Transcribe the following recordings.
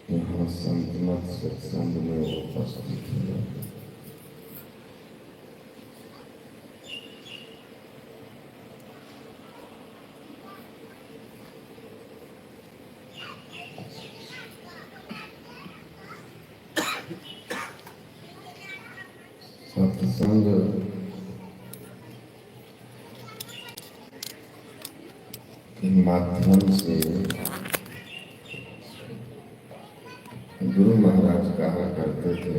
यहाँ संतमत सत्संग में उपस्थित हुए। सत्संग के माध्यम से गुरु महाराज कहा करते थे,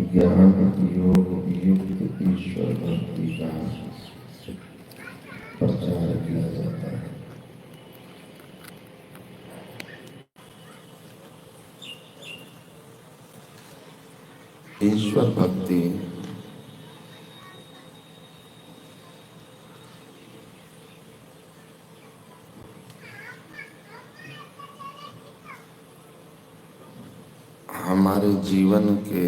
ज्ञान योग युक्त ईश्वर भक्ति का प्रचार किया जाता है। ईश्वर भक्ति हमारे जीवन के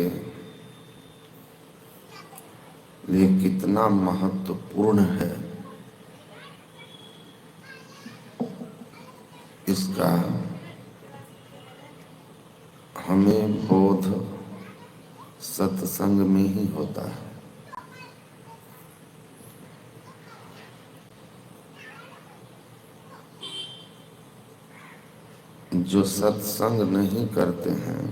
लिए कितना महत्वपूर्ण है, इसका हमें बोध सत्संग में ही होता है। जो सत्संग नहीं करते हैं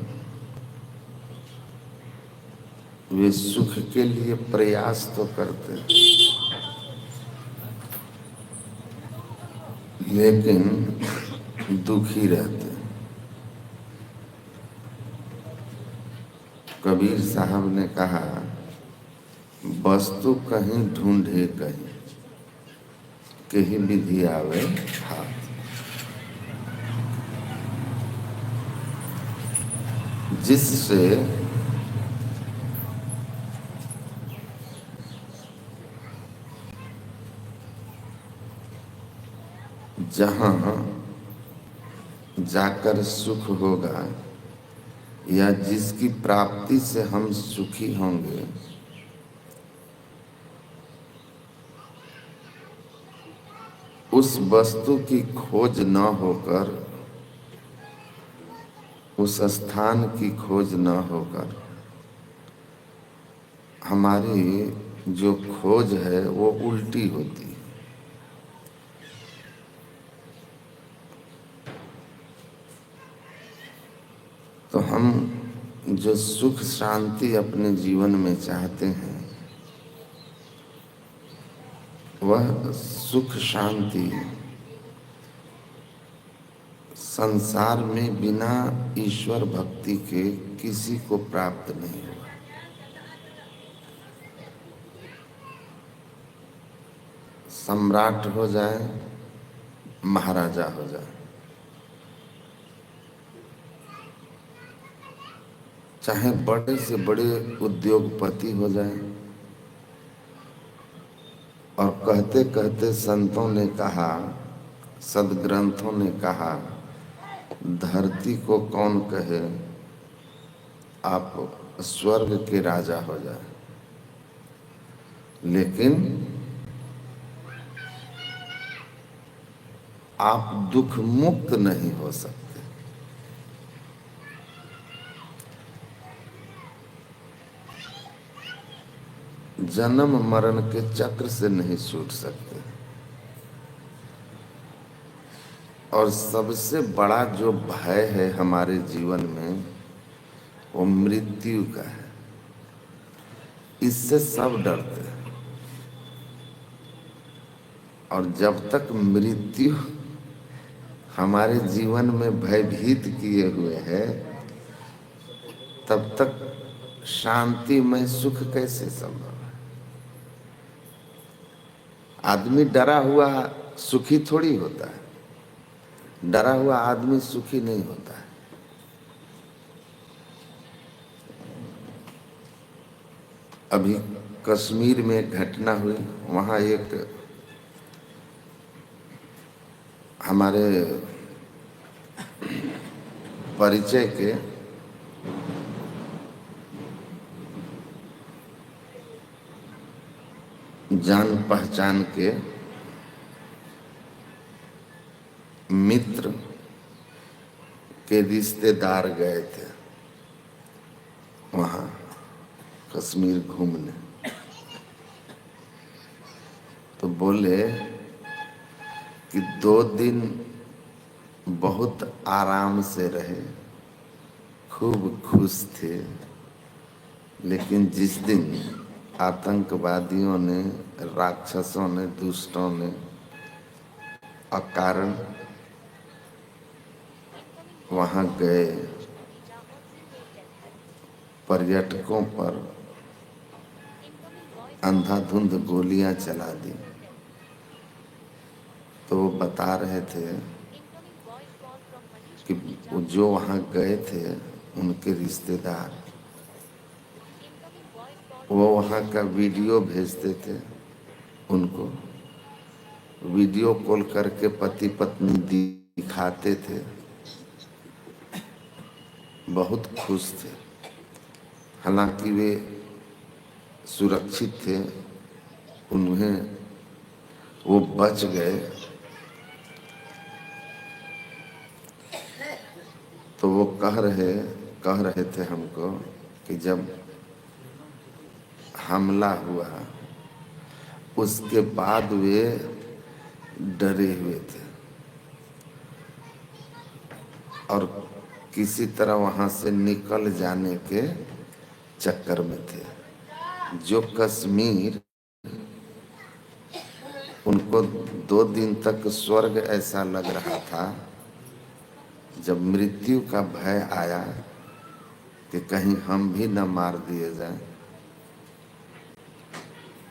वे सुख के लिए प्रयास तो करते हैं, लेकिन दुखी रहते हैं। कबीर साहब ने कहा, वस्तु कहीं ढूंढे कहीं, कहीं विधि आवे हाथ। जिससे जहां जाकर सुख होगा या जिसकी प्राप्ति से हम सुखी होंगे, उस वस्तु की खोज न होकर, उस स्थान की खोज न होकर, हमारी जो खोज है वो उल्टी होती है। तो हम जो सुख शांति अपने जीवन में चाहते हैं, वह सुख शांति संसार में बिना ईश्वर भक्ति के किसी को प्राप्त नहीं होगा। सम्राट हो जाए, महाराजा हो जाए, चाहे बड़े से बड़े उद्योगपति हो जाए, और कहते कहते संतों ने कहा, सदग्रंथों ने कहा, धरती को कौन कहे, आप स्वर्ग के राजा हो जाए, लेकिन आप दुख मुक्त नहीं हो सकते। जन्म मरण के चक्र से नहीं छूट सकते। और सबसे बड़ा जो भय है हमारे जीवन में, वो मृत्यु का है। इससे सब डरते हैं। और जब तक मृत्यु हमारे जीवन में भयभीत किए हुए है, तब तक शांति में सुख कैसे संभव है? आदमी डरा हुआ सुखी थोड़ी होता है। डरा हुआ आदमी सुखी नहीं होता है। अभी कश्मीर में एक घटना हुई, वहाँ एक हमारे परिचय के जान पहचान के मित्र के रिश्तेदार गए थे वहाँ कश्मीर घूमने। तो बोले कि 2 दिन बहुत आराम से रहे, खूब खुश थे, लेकिन जिस दिन आतंकवादियों ने, राक्षसों ने, दुष्टों ने अकारण वहाँ गए, पर्यटकों पर अंधाधुंध गोलियां चला दी, तो वो बता रहे थे कि जो वहाँ गए थे उनके रिश्तेदार, वो वहाँ का वीडियो भेजते थे उनको, वीडियो कॉल करके पति पत्नी दिखाते थे, बहुत खुश थे। हालांकि वे सुरक्षित थे, उन्हें वो बच गए। तो वो कह रहे थे हमको कि जब हमला हुआ उसके बाद वे डरे हुए थे और किसी तरह वहां से निकल जाने के चक्कर में थे। जो कश्मीर उनको 2 दिन तक स्वर्ग ऐसा लग रहा था, जब मृत्यु का भय आया कि कहीं हम भी न मार दिए जाएं,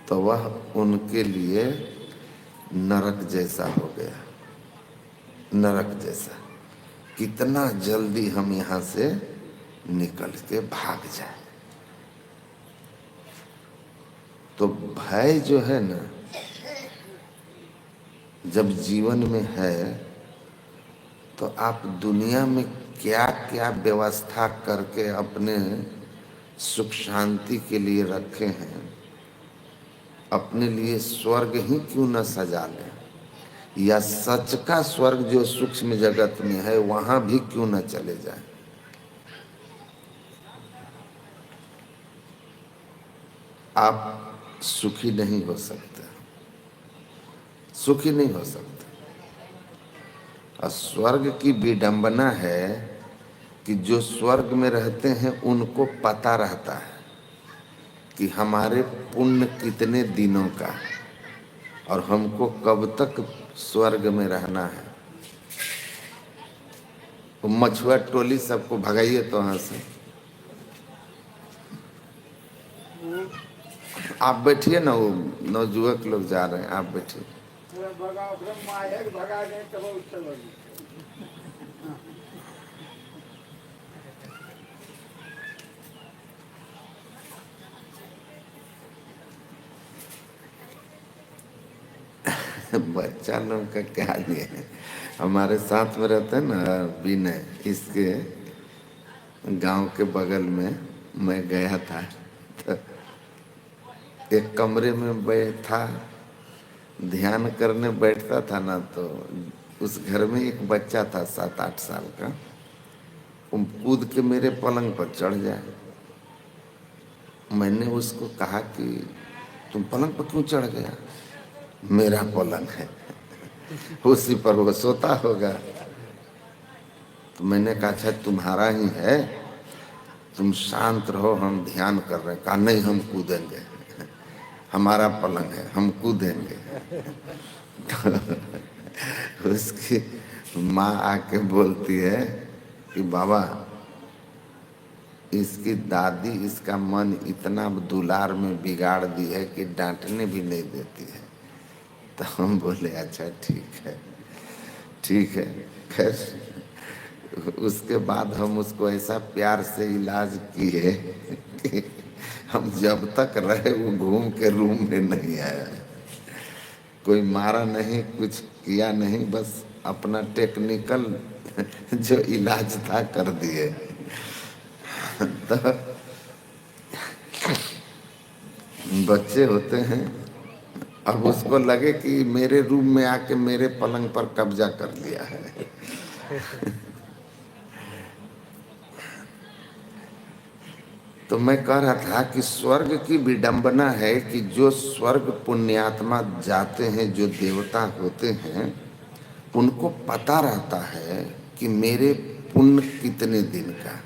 तो वह उनके लिए नरक जैसा हो गया। नरक जैसा, कितना जल्दी हम यहाँ से निकल के भाग जाए। तो भय जो है ना, जब जीवन में है तो आप दुनिया में क्या क्या व्यवस्था करके अपने सुख शांति के लिए रखे हैं, अपने लिए स्वर्ग ही क्यों न सजा लें, या सच का स्वर्ग जो सूक्ष्म जगत में है वहां भी क्यों न चले जाएं। आप सुखी नहीं हो सकते, सुखी नहीं हो सकते। और स्वर्ग की विडंबना है कि जो स्वर्ग में रहते हैं उनको पता रहता है कि हमारे पुण्य कितने दिनों का और हमको कब तक स्वर्ग में रहना है। तो मछुआ टोली सबको भगाइए तो वहां से, आप बैठिए ना, वो नवजुवक लोग जा रहे हैं, आप बैठिए। बच्चा लोग का क्या लिए है, हमारे साथ में रहते हैं ना विनय, इसके गांव के बगल में मैं गया था, तो एक कमरे में बैठा ध्यान करने बैठता था ना, तो उस घर में एक बच्चा था 7-8 साल का, वो कूद के मेरे पलंग पर चढ़ जाए। मैंने उसको कहा कि तुम पलंग पर क्यों चढ़ गया? मेरा पलंग है, उसी पर वो सोता होगा। तो मैंने कहा अच्छा तुम्हारा ही है, तुम शांत रहो, हम ध्यान कर रहे हैं। कहा नहीं, हम कूदेंगे, हमारा पलंग है, हम कूदेंगे। तो उसकी माँ आके बोलती है कि बाबा, इसकी दादी इसका मन इतना दुलार में बिगाड़ दी है कि डांटने भी नहीं देती है। तो हम बोले अच्छा ठीक है, ठीक है। खैर उसके बाद हम उसको ऐसा प्यार से इलाज किए कि हम जब तक रहे वो घूम के रूम में नहीं आया, कोई मारा नहीं, कुछ किया नहीं, बस अपना टेक्निकल जो इलाज था कर दिए। तो बच्चे होते हैं अब उसको लगे कि मेरे रूम में आके मेरे पलंग पर कब्जा कर लिया है। तो मैं कह रहा था कि स्वर्ग की विडंबना है कि जो स्वर्ग पुण्यात्मा जाते हैं, जो देवता होते हैं, उनको पता रहता है कि मेरे पुण्य कितने दिन का,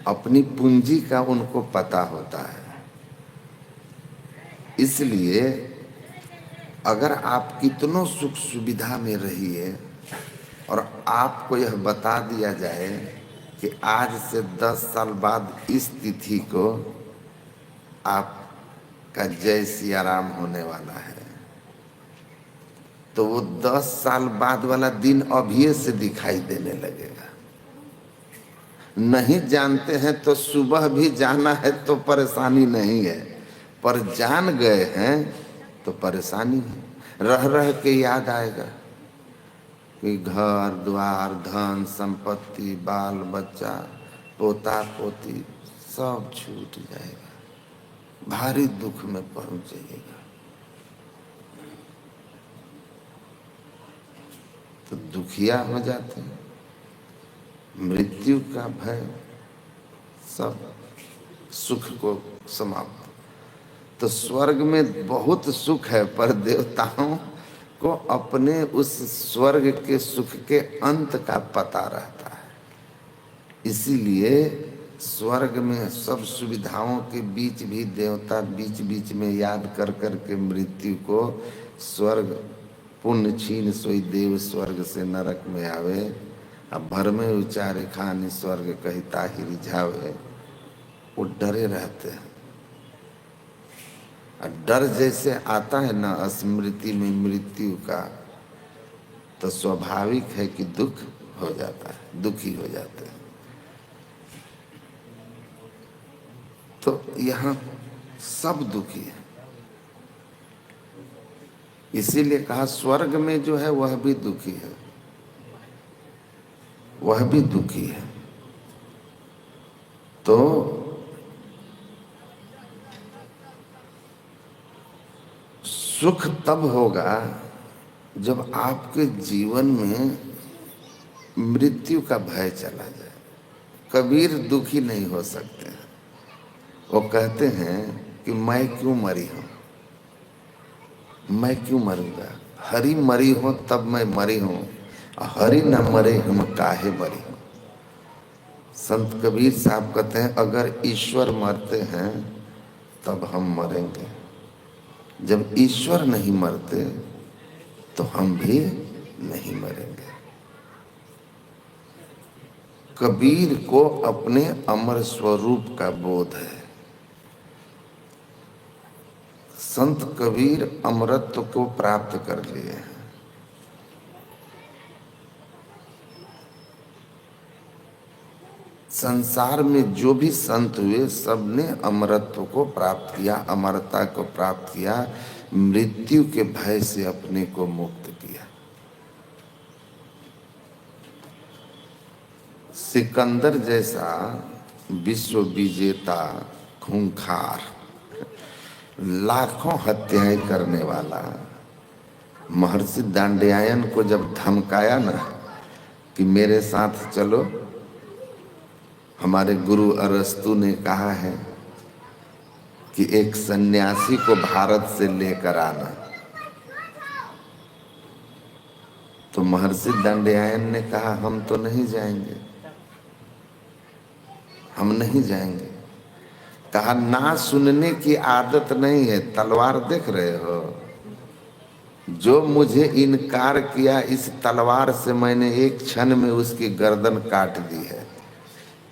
अपनी पूंजी का उनको पता होता है। इसलिए अगर आप कितनों सुख सुविधा में रहिए और आपको यह बता दिया जाए कि आज से 10 साल बाद इस तिथि को आपका जय सिया राम होने वाला है, तो वो 10 साल बाद वाला दिन अभी से दिखाई देने लगेगा। नहीं जानते हैं तो सुबह भी जाना है तो परेशानी नहीं है, पर जान गए हैं तो परेशानी है। रह रह के याद आएगा कि घर द्वार धन संपत्ति बाल बच्चा पोता पोती सब छूट जाएगा, भारी दुख में पहुंच जाइएगा। तो दुखिया हो जाते हैं, मृत्यु का भय सब सुख को समाप्त। तो स्वर्ग में बहुत सुख है, पर देवताओं को अपने उस स्वर्ग के सुख के अंत का पता रहता है। इसीलिए स्वर्ग में सब सुविधाओं के बीच भी देवता बीच बीच में याद कर कर के मृत्यु को, स्वर्ग पुण्य छीन सोई देव स्वर्ग से नरक में आवे, अब भर में उचारे खानी स्वर्ग कही ताहि रिझावे, वो डरे रहते हैं। और डर जैसे आता है ना स्मृति में मृत्यु का, तो स्वाभाविक है कि दुख हो जाता है, दुखी हो जाते हैं। तो यहाँ सब दुखी है। इसीलिए कहा स्वर्ग में जो है वह भी दुखी है, वह भी दुखी है। तो सुख तब होगा जब आपके जीवन में मृत्यु का भय चला जाए। कबीर दुखी नहीं हो सकते। वो कहते हैं कि मैं क्यों मरी हूं, मैं क्यों मरूंगा, हरि मरी हो तब मैं मरी हूं, हरि न मरे हम काहे मरी हूं। संत कबीर साहब कहते हैं अगर ईश्वर मरते हैं तब हम मरेंगे, जब ईश्वर नहीं मरते तो हम भी नहीं मरेंगे। कबीर को अपने अमर स्वरूप का बोध है। संत कबीर अमरत्व को प्राप्त कर लिए हैं। संसार में जो भी संत हुए सबने अमरत्व को प्राप्त किया, अमरता को प्राप्त किया, मृत्यु के भय से अपने को मुक्त किया। सिकंदर जैसा विश्व विजेता खूंखार, लाखों हत्याएं करने वाला महर्षि दांडयायन को जब धमकाया ना कि मेरे साथ चलो, हमारे गुरु अरस्तु ने कहा है कि एक सन्यासी को भारत से लेकर आना, तो महर्षि दंडयायन ने कहा हम तो नहीं जाएंगे, हम नहीं जाएंगे। कहा ना सुनने की आदत नहीं है, तलवार देख रहे हो, जो मुझे इनकार किया इस तलवार से मैंने एक क्षण में उसकी गर्दन काट दी है,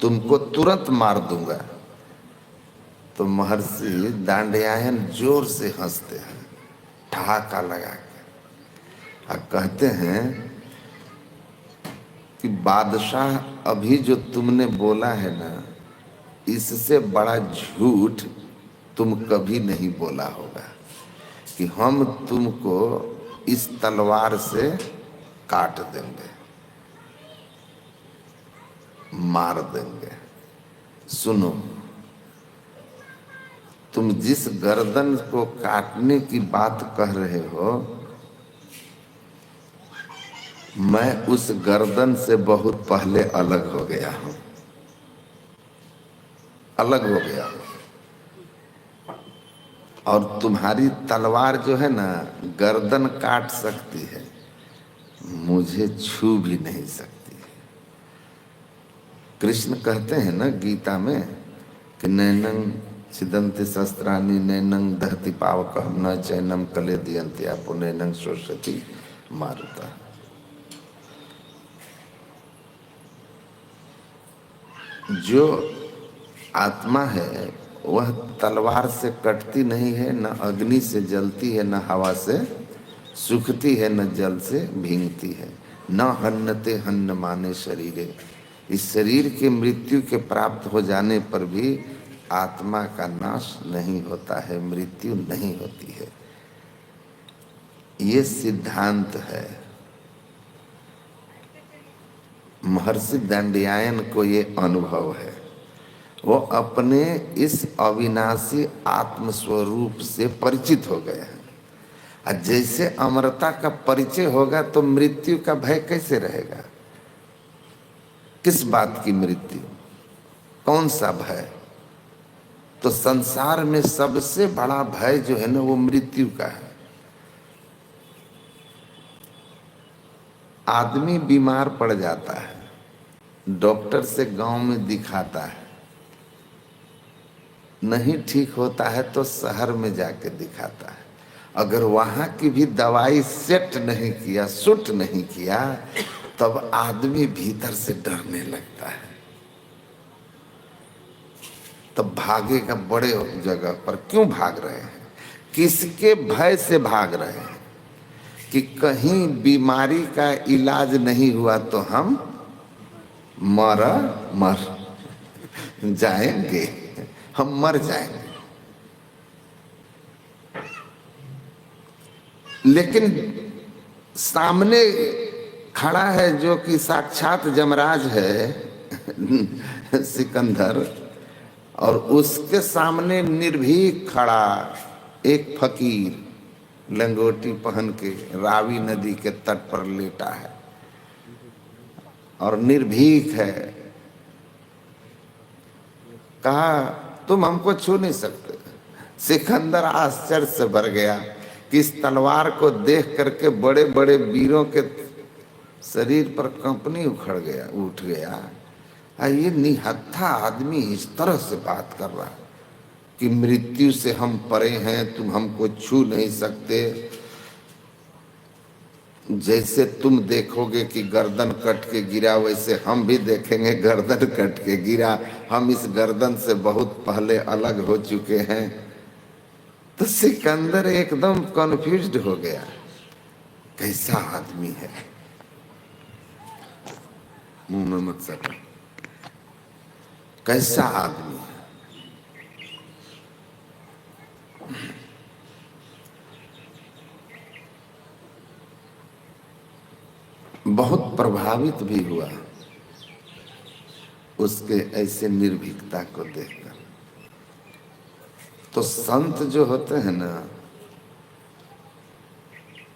तुमको तुरंत मार दूंगा। तो महर्षि दांडयायन जोर से हंसते हैं ठहाका लगा के और कहते हैं कि बादशाह अभी जो तुमने बोला है ना, इससे बड़ा झूठ तुम कभी नहीं बोला होगा कि हम तुमको इस तलवार से काट देंगे, मार देंगे। सुनो, तुम जिस गर्दन को काटने की बात कह रहे हो, मैं उस गर्दन से बहुत पहले अलग हो गया हूं, अलग हो गया हूं। और तुम्हारी तलवार जो है ना, गर्दन काट सकती है, मुझे छू भी नहीं सकती। कृष्ण कहते हैं ना गीता में कि नैनं छिदन्ति शस्त्राणि नैनं दहति पावकः न चैनम कलेदयन्ति आपो नैनं शोषयति मारुतः। जो आत्मा है वह तलवार से कटती नहीं है, न अग्नि से जलती है, न हवा से सूखती है, न जल से भींगती है। न हन्नते हन्न माने शरीरे। इस शरीर के मृत्यु के प्राप्त हो जाने पर भी आत्मा का नाश नहीं होता है, मृत्यु नहीं होती है। ये सिद्धांत है। महर्षि दंडयायन को ये अनुभव है। वो अपने इस अविनाशी आत्म स्वरूप से परिचित हो गए हैं। और जैसे अमरता का परिचय होगा तो मृत्यु का भय कैसे रहेगा? किस बात की मृत्यु? कौन सा भय? तो संसार में सबसे बड़ा भय जो है ना, वो मृत्यु का है। आदमी बीमार पड़ जाता है, डॉक्टर से गांव में दिखाता है, नहीं ठीक होता है तो शहर में जाके दिखाता है। अगर वहां की भी दवाई सेट नहीं किया, सूट नहीं किया, तब आदमी भीतर से डरने लगता है। तब भागेगा बड़े जगह पर। क्यों भाग रहे हैं? किसके भय से भाग रहे हैं? कि कहीं बीमारी का इलाज नहीं हुआ तो हम मर जाएंगे, हम मर जाएंगे। लेकिन सामने खड़ा है जो कि साक्षात यमराज है सिकंदर, और उसके सामने निर्भीक खड़ा एक फकीर लंगोटी पहन के रावी नदी के तट पर लेटा है और निर्भीक है। कहा तुम हमको छू नहीं सकते। सिकंदर आश्चर्य से भर गया कि इस तलवार को देख करके बड़े बड़े वीरों के शरीर पर कंपनी उठ गया। ये निहत्था आदमी इस तरह से बात कर रहा है कि मृत्यु से हम परे हैं, तुम हमको छू नहीं सकते। जैसे तुम देखोगे कि गर्दन कट के गिरा, वैसे हम भी देखेंगे गर्दन कट के गिरा। हम इस गर्दन से बहुत पहले अलग हो चुके हैं। तो सिकंदर एकदम कन्फ्यूज्ड हो गया, कैसा आदमी है। मुंह में मत सटा, कैसा आदमी है। बहुत प्रभावित भी हुआ उसके ऐसे निर्भीकता को देखकर। तो संत जो होते हैं ना,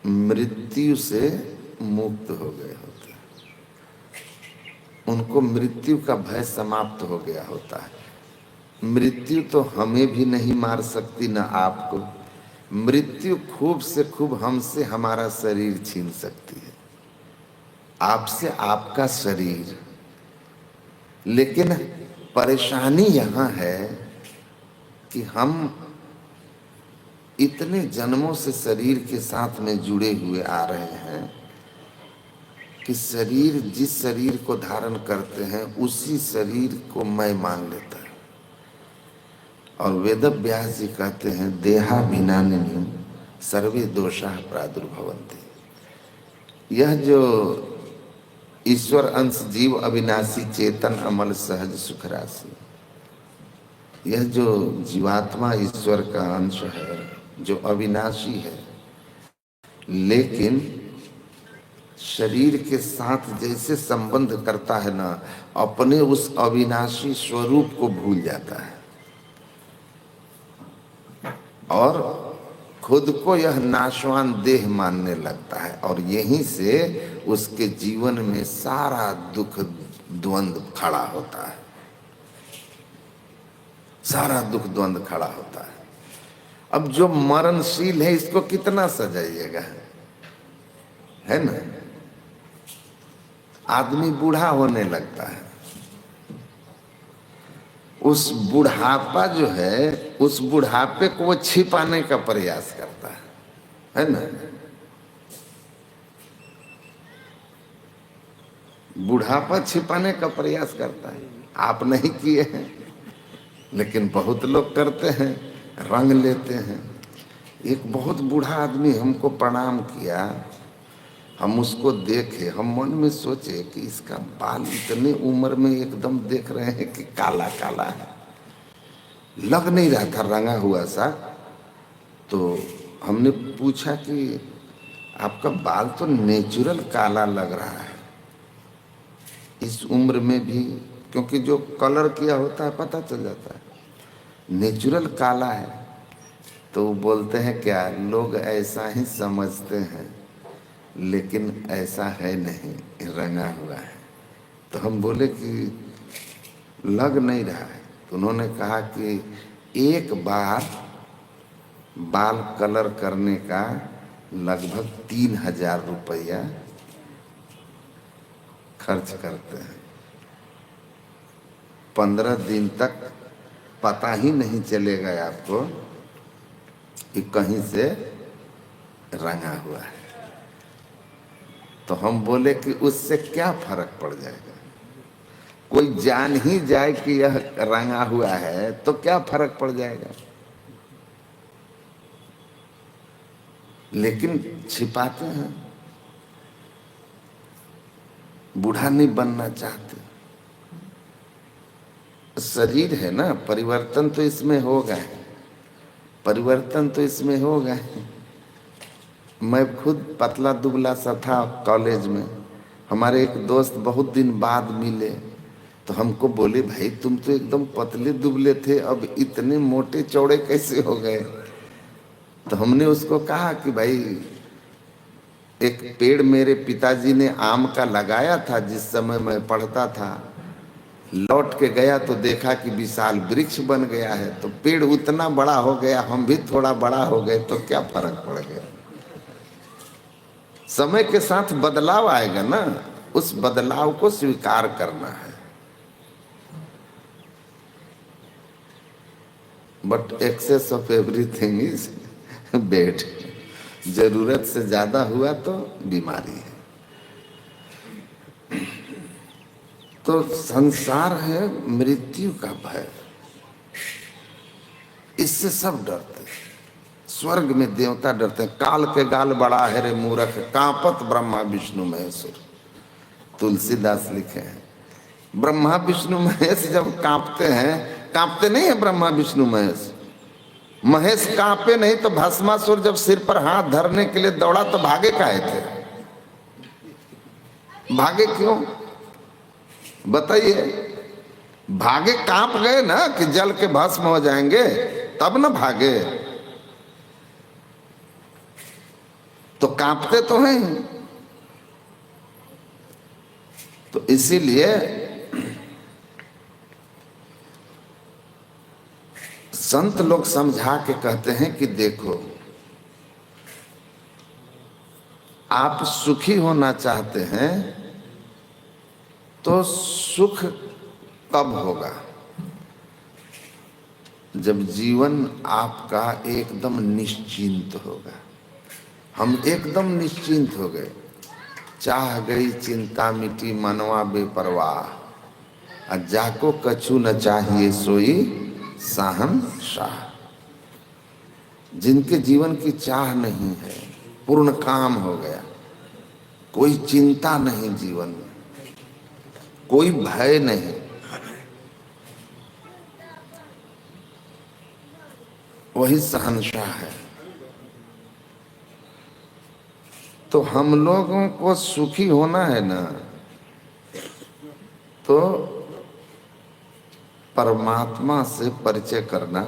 मृत्यु से मुक्त हो गए होते हैं। उनको मृत्यु का भय समाप्त हो गया होता है। मृत्यु तो हमें भी नहीं मार सकती, ना आपको। मृत्यु खूब से खूब हमसे हमारा शरीर छीन सकती है, आपसे आपका शरीर। लेकिन परेशानी यहाँ है कि हम इतने जन्मों से शरीर के साथ में जुड़े हुए आ रहे हैं कि शरीर जिस शरीर को धारण करते हैं उसी शरीर को मैं मान लेता है। और वेद व्यास जी कहते हैं देहाभिमानिनः सर्वे दोषाः प्रादुर्भवन्ति। यह जो ईश्वर अंश जीव अविनाशी चेतन अमल सहज सुख राशि, यह जो जीवात्मा ईश्वर का अंश है, जो अविनाशी है, लेकिन शरीर के साथ जैसे संबंध करता है ना, अपने उस अविनाशी स्वरूप को भूल जाता है। और खुद को यह नाशवान देह मानने लगता है, और यहीं से उसके जीवन में सारा दुख द्वंद्व खड़ा होता है, सारा दुख द्वंद्व खड़ा होता है। अब जो मरणशील है इसको कितना सजाइएगा, है ना। आदमी बूढ़ा होने लगता है, उस बुढ़ापा जो है, उस बुढ़ापे को वो छिपाने का प्रयास करता है ना। बुढ़ापा छिपाने का प्रयास करता है। आप नहीं किए हैं, लेकिन बहुत लोग करते हैं, रंग लेते हैं। एक बहुत बूढ़ा आदमी हमको प्रणाम किया, हम उसको देखे, हम मन में सोचे कि इसका बाल इतने उम्र में एकदम देख रहे हैं कि काला काला है, लग नहीं रहा था रंगा हुआ सा। तो हमने पूछा कि आपका बाल तो नेचुरल काला लग रहा है इस उम्र में भी, क्योंकि जो कलर किया होता है पता चल जाता है, नेचुरल काला है। तो बोलते हैं क्या, लोग ऐसा ही समझते हैं लेकिन ऐसा है नहीं, रंगा हुआ है। तो हम बोले कि लग नहीं रहा है। तो उन्होंने कहा कि एक बार बाल कलर करने का लगभग 3,000 रुपया खर्च करते हैं। 15 दिन तक पता ही नहीं चलेगा आपको कि कहीं से रंगा हुआ है। तो हम बोले कि उससे क्या फर्क पड़ जाएगा, कोई जान ही जाए कि यह रंगा हुआ है तो क्या फर्क पड़ जाएगा, लेकिन छिपाते हैं, बूढ़ा नहीं बनना चाहते। शरीर है ना, परिवर्तन तो इसमें होगा, परिवर्तन तो इसमें होगा। मैं खुद पतला दुबला सा था कॉलेज में, हमारे एक दोस्त बहुत दिन बाद मिले तो हमको बोले, भाई तुम तो एकदम पतले दुबले थे, अब इतने मोटे चौड़े कैसे हो गए। तो हमने उसको कहा कि भाई एक पेड़ मेरे पिताजी ने आम का लगाया था जिस समय मैं पढ़ता था, लौट के गया तो देखा कि विशाल वृक्ष बन गया है। तो पेड़ उतना बड़ा हो गया, हम भी थोड़ा बड़ा हो गए, तो क्या फर्क पड़ गया। समय के साथ बदलाव आएगा ना, उस बदलाव को स्वीकार करना है। But excess of everything is bad. जरूरत से ज्यादा हुआ तो बीमारी है। तो संसार है मृत्यु का भय, इससे सब डरते हैं। स्वर्ग में देवता डरते हैं। काल के गाल बड़ा है रे मूर्ख, कांपत ब्रह्मा विष्णु महेश्वर, तुलसीदास लिखे हैं। ब्रह्मा विष्णु महेश जब कांपते हैं, कांपते नहीं है ब्रह्मा विष्णु महेश, महेश कांपे नहीं तो भस्मासुर जब सिर पर हाथ धरने के लिए दौड़ा तो भागे काहे थे, भागे क्यों बताइए। भागे कांप गए ना कि जल के भस्म हो जाएंगे, तब ना भागे। तो कांपते तो हैं। तो इसीलिए संत लोग समझा के कहते हैं कि देखो, आप सुखी होना चाहते हैं तो सुख कब होगा, जब जीवन आपका एकदम निश्चिंत होगा। हम एकदम निश्चिंत हो गए, चाह गई चिंता मिटी मनवा बेपरवाह, जाको कछु न चाहिए सोई शहंशाह। जिनके जीवन की चाह नहीं है, पूर्ण काम हो गया, कोई चिंता नहीं जीवन में, कोई भय नहीं, वही शहंशाह है। तो हम लोगों को सुखी होना है ना, तो परमात्मा से परिचय करना,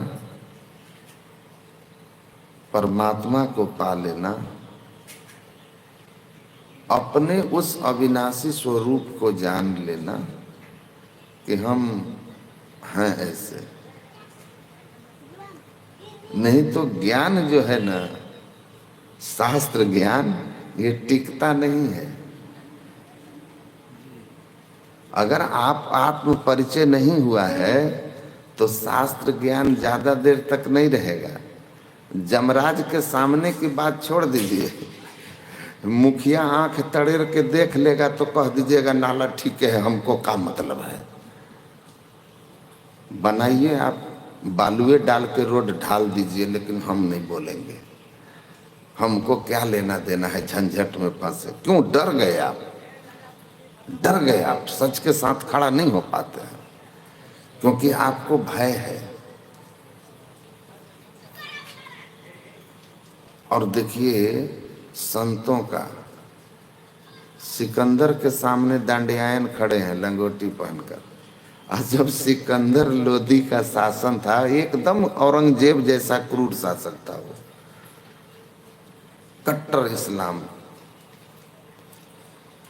परमात्मा को पा लेना, अपने उस अविनाशी स्वरूप को जान लेना कि हम हैं ऐसे। नहीं तो ज्ञान जो है ना, शास्त्र ज्ञान, ये टिकता नहीं है। अगर आप आत्म परिचय नहीं हुआ है तो शास्त्र ज्ञान ज्यादा देर तक नहीं रहेगा। जमराज के सामने की बात छोड़ दीजिए, मुखिया आंख तड़ेर के देख लेगा तो कह दीजिएगा नाला ठीक है, हमको क्या मतलब है। बनाइए आप, बालुए डाल के रोड ढाल दीजिए, लेकिन हम नहीं बोलेंगे। हमको क्या लेना देना है झंझट में फंसे। क्यों डर गए आप? डर गए आप, सच के साथ खड़ा नहीं हो पाते हैं क्योंकि आपको भय है। और देखिए संतों का, सिकंदर के सामने दांडियायन खड़े हैं लंगोटी पहनकर। और जब सिकंदर लोदी का शासन था, एकदम औरंगजेब जैसा क्रूर शासक था वो, कट्टर इस्लाम।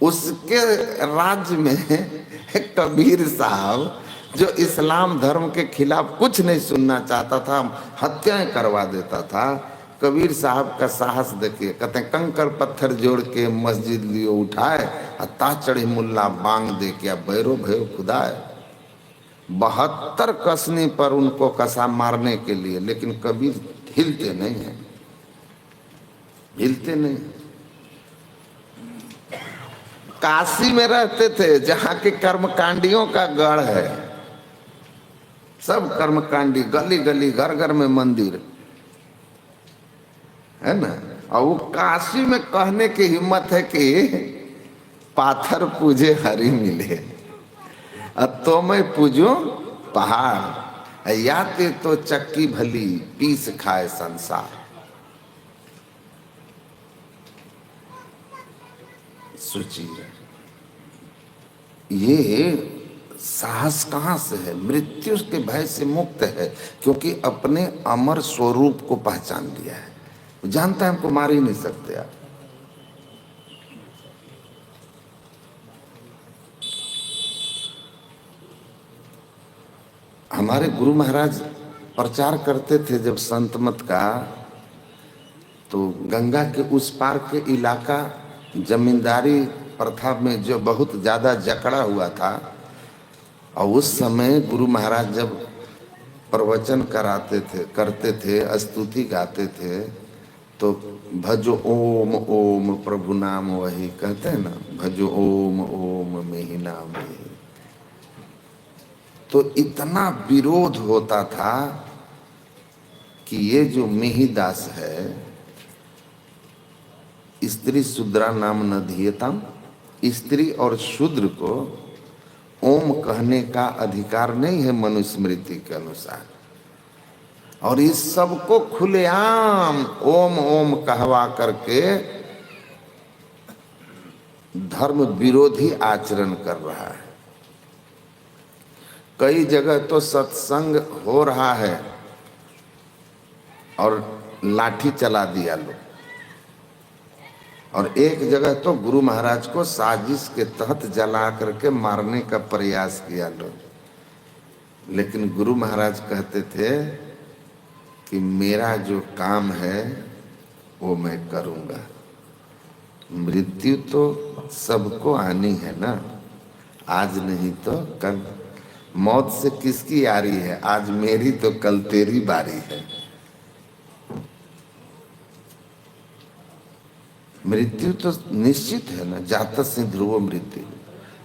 उसके राज्य में कबीर साहब जो इस्लाम धर्म के खिलाफ कुछ नहीं सुनना चाहता था, हत्याएं करवा देता था। कबीर साहब का साहस देखिए, कहते हैं कंकर पत्थर जोड़ के मस्जिद लियो उठाए, ता चढ़ी मुल्ला बांग दे के बैरो भयो खुदाए। 72 कसनी पर उनको कसा मारने के लिए, लेकिन कबीर हिलते नहीं है, हिलते नहीं। काशी में रहते थे जहां के कर्मकांडियों का गढ़ है, सब कर्मकांडी, गली गली घर घर में मंदिर है ना। और वो काशी में कहने की हिम्मत है कि पाथर पूजे हरि मिले, तो मैं पूजो पहाड़, याते तो चक्की भली पीस खाए संसार। सोचिए, ये साहस कहाँ से है? मृत्यु के भय से मुक्त है, क्योंकि अपने अमर स्वरूप को पहचान लिया है। जानता है हमको मार ही नहीं सकते आप। हमारे गुरु महाराज प्रचार करते थे जब संत मत का, तो गंगा के उस पार के इलाका जमींदारी प्रथा में जो बहुत ज्यादा जकड़ा हुआ था, और उस समय गुरु महाराज जब प्रवचन कराते थे, करते थे, स्तुति गाते थे, तो भजो ओम ओम प्रभु नाम वही, कहते हैं ना, भजो ओम ओम मेहि नाम वही। तो इतना विरोध होता था कि ये जो मेहिदास है, स्त्री शूद्रा नाम न धीयताम, स्त्री और शूद्र को ओम कहने का अधिकार नहीं है मनुस्मृति के अनुसार। और इस सबको खुलेआम ओम ओम कहवा करके धर्म विरोधी आचरण कर रहा है। कई जगह तो सत्संग हो रहा है और लाठी चला दिया लोग, और एक जगह तो गुरु महाराज को साजिश के तहत जला करके मारने का प्रयास किया लोग। लेकिन गुरु महाराज कहते थे कि मेरा जो काम है वो मैं करूंगा। मृत्यु तो सबको आनी है ना, आज नहीं तो कल। मौत से किसकी यारी है? आज मेरी तो कल तेरी बारी है। मृत्यु तो निश्चित है ना, जातस्य ध्रुवो मृत्यु।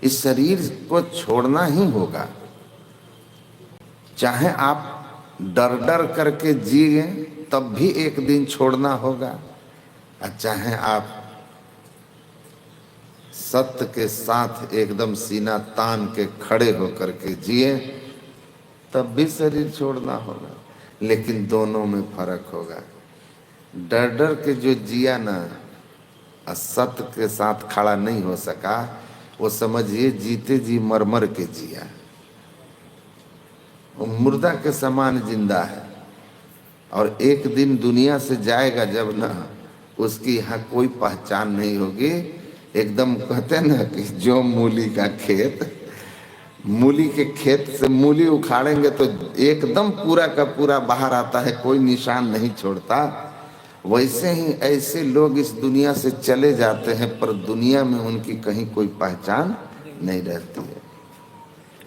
इस शरीर को छोड़ना ही होगा, चाहे आप डर डर करके जिए तब भी एक दिन छोड़ना होगा, और चाहे आप सत्य के साथ एकदम सीना तान के खड़े होकर के जिए तब भी शरीर छोड़ना होगा। लेकिन दोनों में फर्क होगा। डर डर के जो जिया ना, सत्य के साथ खड़ा नहीं हो सका, वो समझिए जीते जी मर मर के जिया, वो मुर्दा के समान जिंदा है। और एक दिन दुनिया से जाएगा जब ना, उसकी यहाँ कोई पहचान नहीं होगी। एकदम कहते हैं ना कि जो मूली का खेत, मूली के खेत से मूली उखाड़ेंगे तो एकदम पूरा का पूरा बाहर आता है, कोई निशान नहीं छोड़ता। वैसे ही ऐसे लोग इस दुनिया से चले जाते हैं, पर दुनिया में उनकी कहीं कोई पहचान नहीं रहती है।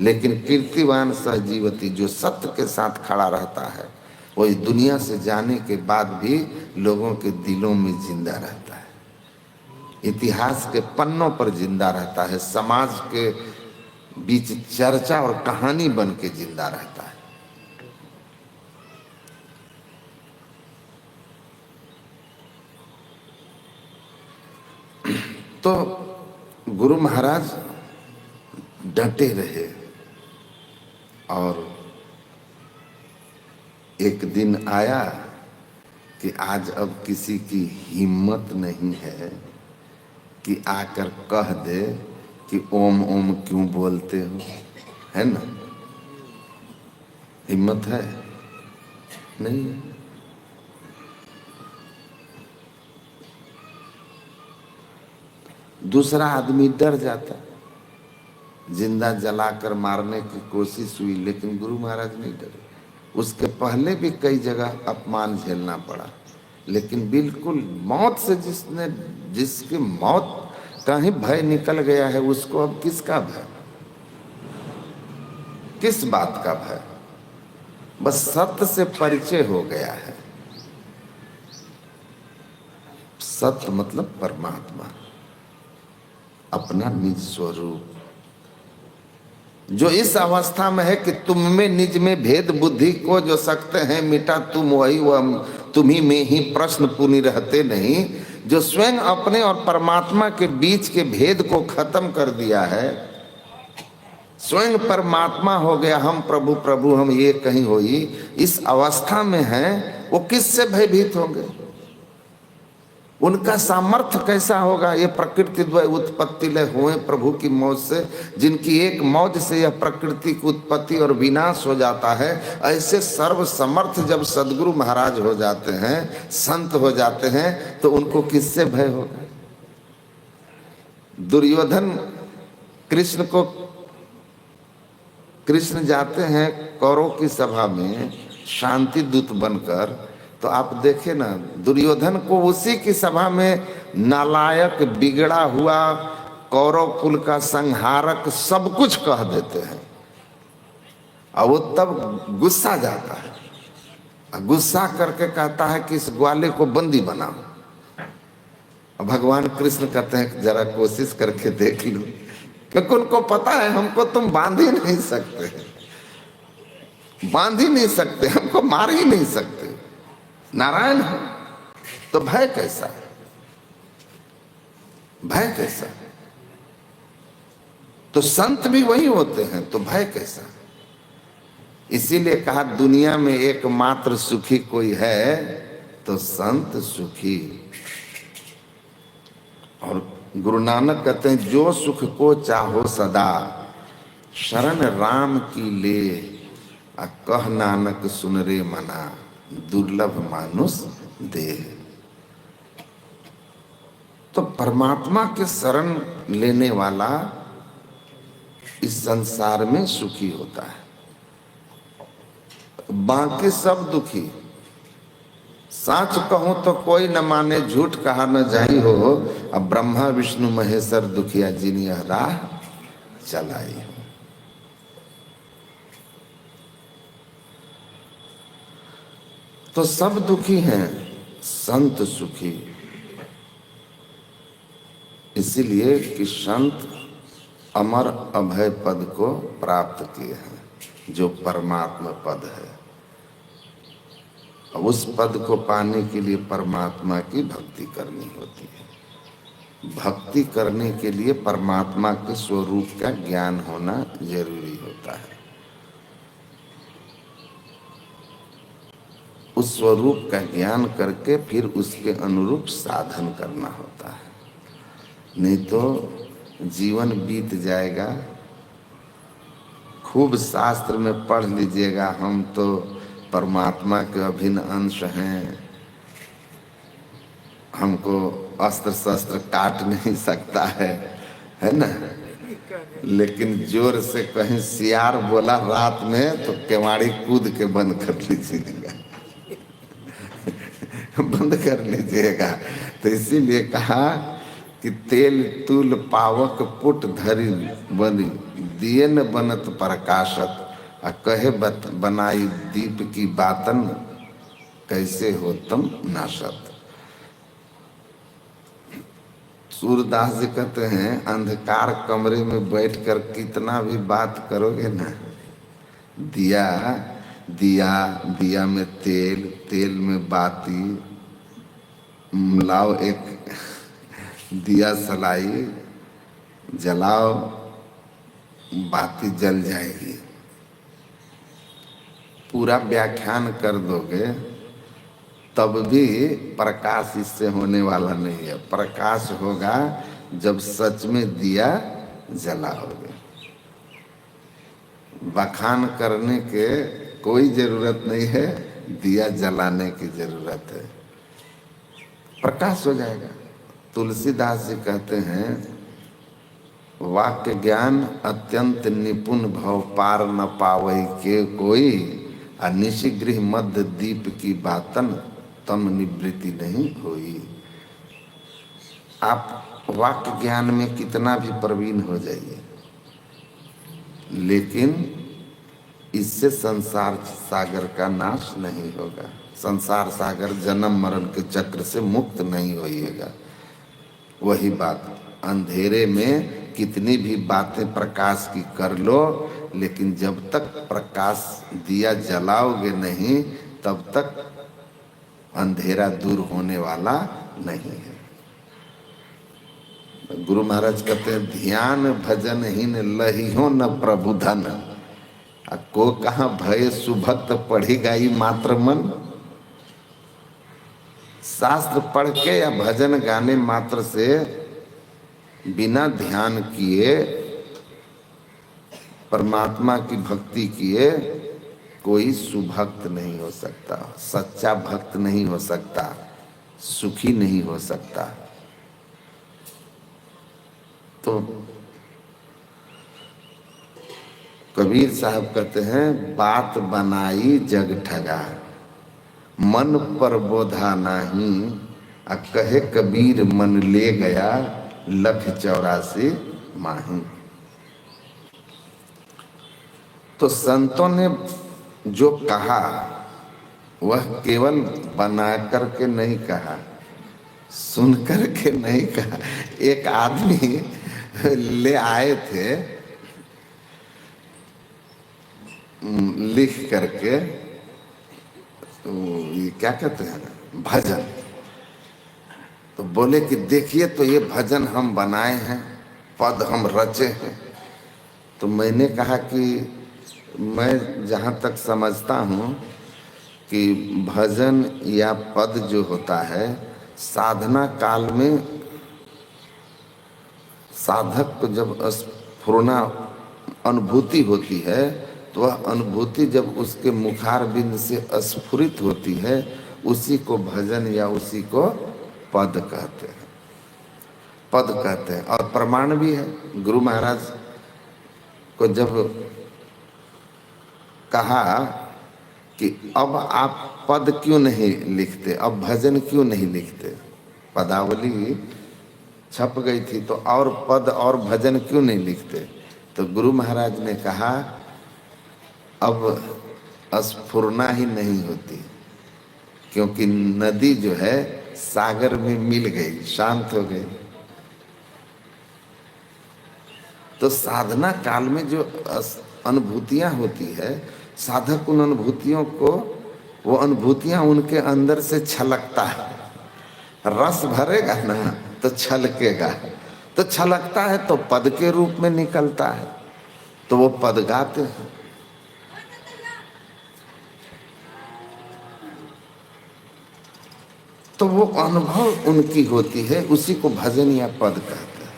लेकिन कीर्तिवान सहजीवती, जो सत्य के साथ खड़ा रहता है, वो इस दुनिया से जाने के बाद भी लोगों के दिलों में जिंदा रहता है, इतिहास के पन्नों पर जिंदा रहता है, समाज के बीच चर्चा और कहानी बन के जिंदा रहता है। तो गुरु महाराज डटे रहे और एक दिन आया कि आज अब किसी की हिम्मत नहीं है कि आकर कह दे कि ओम ओम क्यों बोलते हो, है ना? हिम्मत है नहीं है। दूसरा आदमी डर जाता, जिंदा जलाकर मारने की कोशिश हुई, लेकिन गुरु महाराज नहीं डरे। उसके पहले भी कई जगह अपमान झेलना पड़ा, लेकिन बिल्कुल मौत से जिसकी मौत का ही भय निकल गया है, उसको अब किसका भय, किस बात का भय? बस सत्य से परिचय हो गया है। सत्य मतलब परमात्मा, अपना निज स्वरूप, जो इस अवस्था में है कि तुम में निज में भेद बुद्धि को जो सकते हैं मिटा, तुम वही वह तुम्ही में ही प्रश्न पुनि रहते नहीं, जो स्वयं अपने और परमात्मा के बीच के भेद को खत्म कर दिया है, स्वयं परमात्मा हो गया, हम प्रभु प्रभु हम ये कहीं होई, इस अवस्था में है, वो किससे भयभीत होंगे? उनका सामर्थ्य कैसा होगा? ये प्रकृति द्वय उत्पत्ति लय हुए प्रभु की मौज से, जिनकी एक मौज से यह प्रकृति की उत्पत्ति और विनाश हो जाता है, ऐसे सर्व समर्थ जब सदगुरु महाराज हो जाते हैं, संत हो जाते हैं, तो उनको किससे भय होगा? दुर्योधन कृष्ण जाते हैं कौरव की सभा में शांति दूत बनकर, तो आप देखे ना, दुर्योधन को उसी की सभा में नालायक, बिगड़ा हुआ, कौरव कुल का संहारक सब कुछ कह देते हैं, और वो तब गुस्सा जाता है, गुस्सा करके कहता है कि इस ग्वाले को बंदी बनाओ। भगवान कृष्ण कहते हैं जरा कोशिश करके देख लो, क्योंकि उनको पता है हमको तुम बांध ही नहीं सकते, बांध ही नहीं सकते, हमको मार ही नहीं सकते, नारायण है, तो भय कैसा, भय कैसा? तो संत भी वही होते हैं, तो भय कैसा? इसीलिए कहा दुनिया में एकमात्र सुखी कोई है तो संत सुखी। और गुरु नानक कहते हैं जो सुख को चाहो सदा, शरण राम की ले, कह नानक सुन रे मना, दुर्लभ मानुष देह। तो परमात्मा के शरण लेने वाला इस संसार में सुखी होता है, बाकी सब दुखी। सच कहूं तो कोई न माने, झूठ कहा न जाई हो, अब ब्रह्मा विष्णु महेश्वर दुखिया जिन यह राह चलाई हो। तो सब दुखी हैं, संत सुखी। इसीलिए कि संत अमर अभय पद को प्राप्त किए हैं, जो परमात्मा पद है। उस पद को पाने के लिए परमात्मा की भक्ति करनी होती है। भक्ति करने के लिए परमात्मा के स्वरूप का ज्ञान होना जरूरी होता है। उस स्वरूप का ज्ञान करके फिर उसके अनुरूप साधन करना होता है, नहीं तो जीवन बीत जाएगा। खूब शास्त्र में पढ़ लीजिएगा, हम तो परमात्मा के अभिन्न अंश हैं, हमको अस्त्र शस्त्र काट नहीं सकता है ना। लेकिन जोर से कहीं सियार बोला रात में तो केवाड़ी कूद के बंद कर लीजिएगा बंद कर लीजिएगा। तो इसीलिए कहा कि तेल तुल पावक पुट धरी बनी दिए न बनत प्रकाशत, आ कहे बनाई दीप की बातन कैसे हो तुम नाशत। सूरदास जी कहते हैं अंधकार कमरे में बैठकर कितना भी बात करोगे ना, दिया दिया दिया में तेल, तेल में बाती, लाओ एक दिया सलाई जलाओ, बाती जल जाएगी। पूरा व्याख्यान कर दोगे तब भी प्रकाश इससे होने वाला नहीं है। प्रकाश होगा जब सच में दिया जलाओगे। बखान करने के कोई जरूरत नहीं है, दिया जलाने की जरूरत है, प्रकाश हो जाएगा। तुलसीदास जी कहते हैं वाक्य ज्ञान अत्यंत निपुण भव पार न पावई के कोई, निशिगृह मध्य दीप की बातन तम निवृत्ति नहीं होई। आप वाक्य ज्ञान में कितना भी प्रवीण हो जाइए, लेकिन इससे संसार सागर का नाश नहीं होगा। संसार सागर जन्म मरण के चक्र से मुक्त नहीं होइएगा। वही बात, अंधेरे में कितनी भी बातें प्रकाश की कर लो, लेकिन जब तक प्रकाश दिया जलाओगे नहीं तब तक अंधेरा दूर होने वाला नहीं है। गुरु महाराज कहते हैं ध्यान भजन हीन लहियो न प्रभु धन, को कहा भय सुभक्त पढ़ी गाई मात्र मन। शास्त्र पढ़ के या भजन गाने मात्र से बिना ध्यान किए, परमात्मा की भक्ति किए कोई सुभक्त नहीं हो सकता, सच्चा भक्त नहीं हो सकता, सुखी नहीं हो सकता। तो कबीर साहब कहते हैं बात बनाई जग ठगा, मन पर बोधा नहीं, कहे कबीर मन ले गया 184 माही। तो संतों ने जो कहा वह केवल बना करके नहीं कहा, सुन करके नहीं कहा। एक आदमी ले आए थे लिख करके, तो ये क्या कहते हैं भजन, तो बोले कि देखिए तो ये भजन हम बनाए हैं, पद हम रचे हैं। तो मैंने कहा कि मैं जहाँ तक समझता हूँ कि भजन या पद जो होता है साधना काल में साधक को जब स्फुरना अनुभूति होती है, तो वह अनुभूति जब उसके मुखार बिंद से स्फुरित होती है, उसी को भजन या उसी को पद कहते हैं, पद कहते हैं। और प्रमाण भी है। गुरु महाराज को जब कहा कि अब आप पद क्यों नहीं लिखते, अब भजन क्यों नहीं लिखते, पदावली छप गई थी, तो और पद और भजन क्यों नहीं लिखते। तो गुरु महाराज ने कहा अब स्फुरना ही नहीं होती, क्योंकि नदी जो है सागर में मिल गई, शांत हो गई। तो साधना काल में जो अनुभूतियां होती है, साधक उन अनुभूतियों को, वो अनुभूतियां उनके अंदर से छलकता है। रस भरेगा ना तो छलकेगा, तो छलकता है तो पद के रूप में निकलता है, तो वो पद गाते हैं। तो वो अनुभव उनकी होती है, उसी को भजन या पद कहते हैं।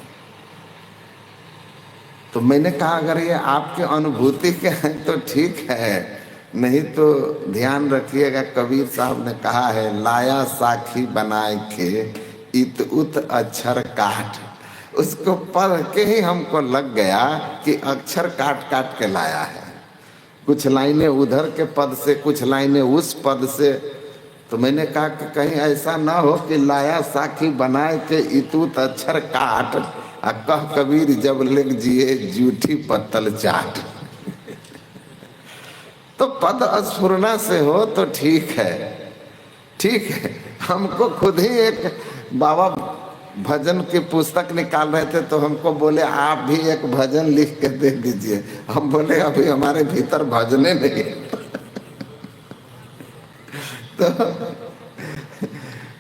तो मैंने कहा अगर ये आपके अनुभूति के हैं तो ठीक है, नहीं तो ध्यान रखिएगा, कबीर साहब ने कहा है, लाया साखी बनाए के इत उत अक्षर काट। उसको पढ़ के ही हमको लग गया कि अक्षर काट काट के लाया है, कुछ लाइनें उधर के पद से, कुछ लाइनें उस पद से। तो मैंने कहा कि कहीं ऐसा ना हो कि लाया साखी बनाए के इतूत अक्षर काट, आ कह कबीर जब लिख जिए जूठी पत्तल चाट। तो पद अस्फुरना से हो तो ठीक है, ठीक है। हमको खुद ही एक बाबा भजन की पुस्तक निकाल रहे थे, तो हमको बोले आप भी एक भजन लिख के दे दीजिए। हम बोले अभी हमारे भीतर भजने नहीं। तो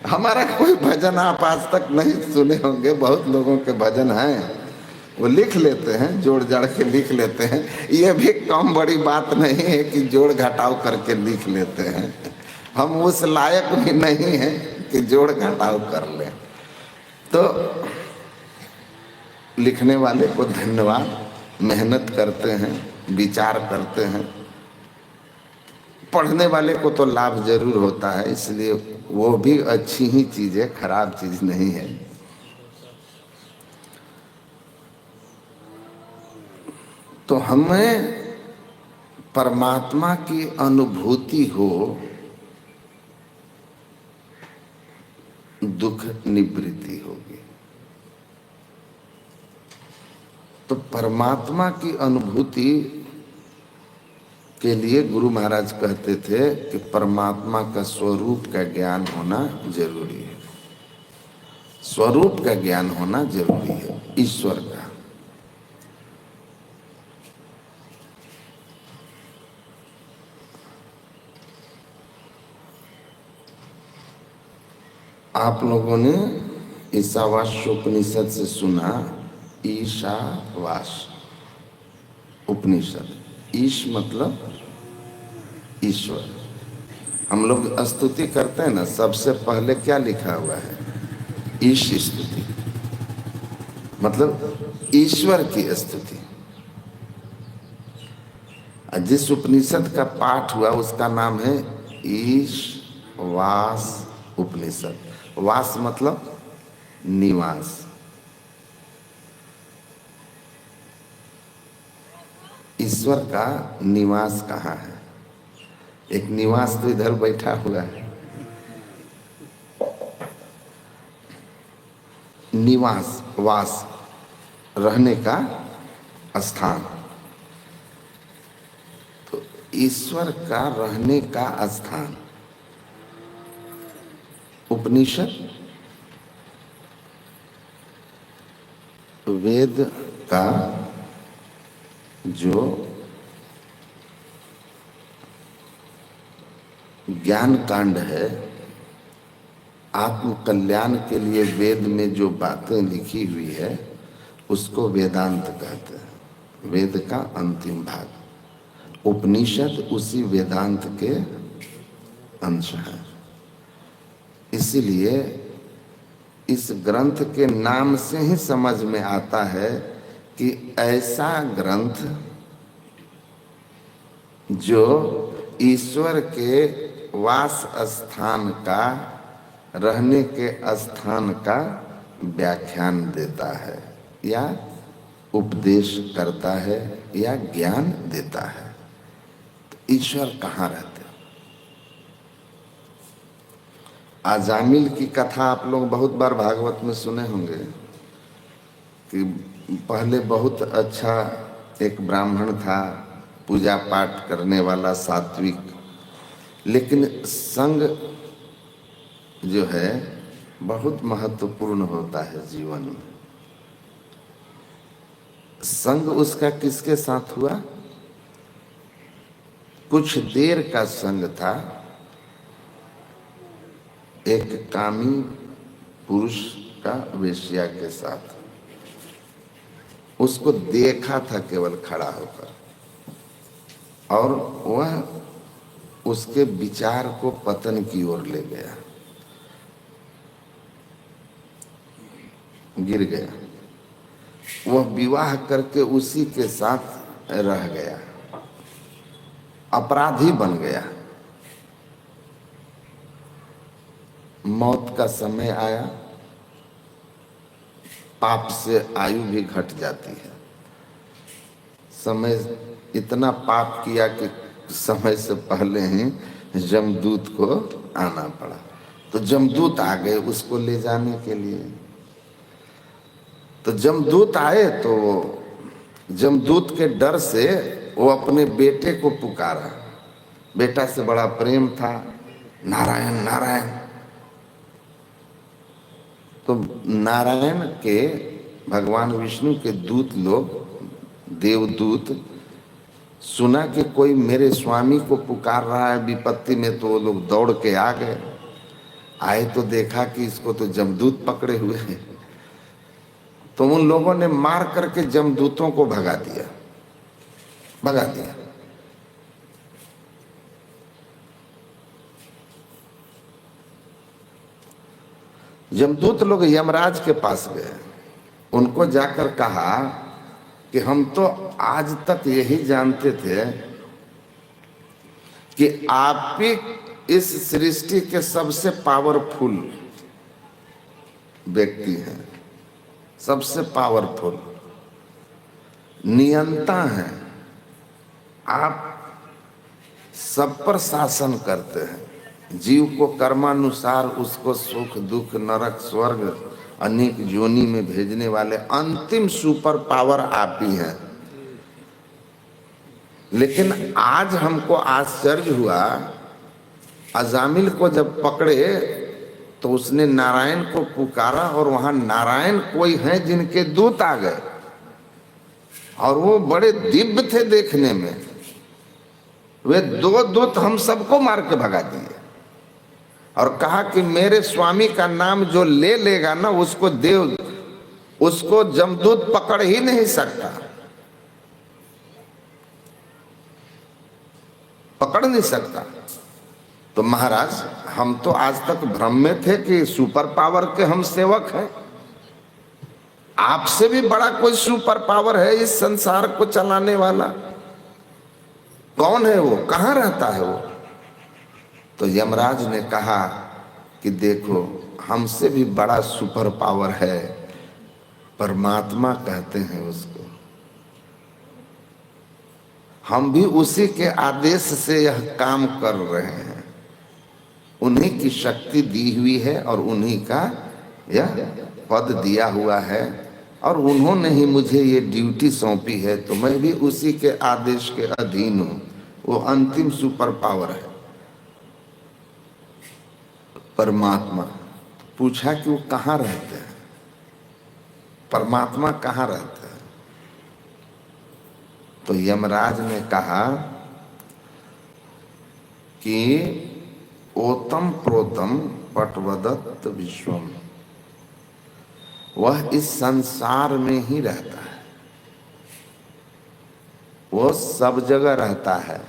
हमारा कोई भजन आप आज तक नहीं सुने होंगे, बहुत लोगों के भजन हैं, वो लिख लेते हैं, जोड़ जाड़ के लिख लेते हैं। ये भी कम बड़ी बात नहीं है कि जोड़ घटाव करके लिख लेते हैं। हम उस लायक भी नहीं हैं कि जोड़ घटाव कर लें। तो लिखने वाले को धन्यवाद, मेहनत करते हैं, विचार करते हैं। पढ़ने वाले को तो लाभ जरूर होता है, इसलिए वो भी अच्छी ही चीज है, खराब चीज नहीं है। तो हमें परमात्मा की अनुभूति हो, दुख निवृत्ति होगी। तो परमात्मा की अनुभूति के लिए गुरु महाराज कहते थे कि परमात्मा का स्वरूप का ज्ञान होना जरूरी है, स्वरूप का ज्ञान होना जरूरी है, ईश्वर का। आप लोगों ने ईशावास्योपनिषद से सुना, ईशावास उपनिषद। ईश मतलब ईश्वर। हम लोग स्तुति करते हैं ना, सबसे पहले क्या लिखा हुआ है? ईश स्तुति, मतलब ईश्वर की स्तुति। जिस उपनिषद का पाठ हुआ उसका नाम है ईशवास उपनिषद। वास मतलब निवास। ईश्वर का निवास कहाँ है? एक निवास तो इधर बैठा हुआ है, निवास, वास, रहने का स्थान। तो ईश्वर का रहने का स्थान उपनिषद, वेद का जो ज्ञान कांड है, आत्म कल्याण के लिए वेद में जो बातें लिखी हुई है उसको वेदांत कहते हैं। वेद का अंतिम भाग उपनिषद उसी वेदांत के अंश है। इसीलिए इस ग्रंथ के नाम से ही समझ में आता है कि ऐसा ग्रंथ जो ईश्वर के वास स्थान का, रहने के स्थान का व्याख्यान देता है, या उपदेश करता है, या ज्ञान देता है। तो ईश्वर कहाँ रहते? आजामिल की कथा आप लोग बहुत बार भागवत में सुने होंगे कि पहले बहुत अच्छा एक ब्राह्मण था, पूजा पाठ करने वाला, सात्विक, लेकिन संग जो है बहुत महत्वपूर्ण होता है जीवन में। संग उसका किसके साथ हुआ? कुछ देर का संग था एक कामी पुरुष का वेश्या के साथ। उसको देखा था केवल खड़ा होकर, और वह उसके विचार को पतन की ओर ले गया, गिर गया। वह विवाह करके उसी के साथ रह गया, अपराधी बन गया। मौत का समय आया, पाप से आयु भी घट जाती है। समय इतना पाप किया कि समय से पहले ही जमदूत को आना पड़ा। तो जमदूत आ गए उसको ले जाने के लिए। तो जमदूत आए तो जमदूत के डर से वो अपने बेटे को पुकारा। बेटा से बड़ा प्रेम था, नारायण नारायण। तो नारायण के भगवान विष्णु के दूत लोग, देवदूत, सुना कि कोई मेरे स्वामी को पुकार रहा है विपत्ति में, तो वो लोग दौड़ के आ गए। आए तो देखा कि इसको तो जमदूत पकड़े हुए हैं। तो उन लोगों ने मार करके जमदूतों को भगा दिया। जमदूत लोग यमराज के पास गए, उनको जाकर कहा कि हम तो आज तक यही जानते थे कि आप ही इस सृष्टि के सबसे पावरफुल व्यक्ति हैं, सबसे पावरफुल नियंता हैं। आप सब पर शासन करते हैं। जीव को कर्मानुसार उसको सुख दुख नरक स्वर्ग अनेक योनि में भेजने वाले अंतिम सुपर पावर आप ही हैं। लेकिन आज हमको आश्चर्य हुआ, अजामिल को जब पकड़े तो उसने नारायण को पुकारा और वहां नारायण कोई हैं जिनके दूत आ गए और वो बड़े दिव्य थे देखने में। वे दो दूत हम सबको मार के भगा दिए और कहा कि मेरे स्वामी का नाम जो ले लेगा ना उसको जमदूत पकड़ ही नहीं सकता, पकड़ नहीं सकता। तो महाराज हम तो आज तक भ्रम में थे कि सुपर पावर के हम सेवक हैं। आपसे भी बड़ा कोई सुपर पावर है इस संसार को चलाने वाला? कौन है वो? कहाँ रहता है वो? तो यमराज ने कहा कि देखो, हमसे भी बड़ा सुपर पावर है, परमात्मा कहते हैं उसको। हम भी उसी के आदेश से यह काम कर रहे हैं। उन्हीं की शक्ति दी हुई है और उन्हीं का यह पद दिया हुआ है और उन्होंने ही मुझे ये ड्यूटी सौंपी है, तो मैं भी उसी के आदेश के अधीन हूँ। वो अंतिम सुपर पावर है परमात्मा। पूछा कि वो कहाँ रहते हैं, परमात्मा कहाँ रहते हैं? तो यमराज ने कहा कि ओतम प्रोतम पटवदत्त विश्वम, वह इस संसार में ही रहता है, वो सब जगह रहता है,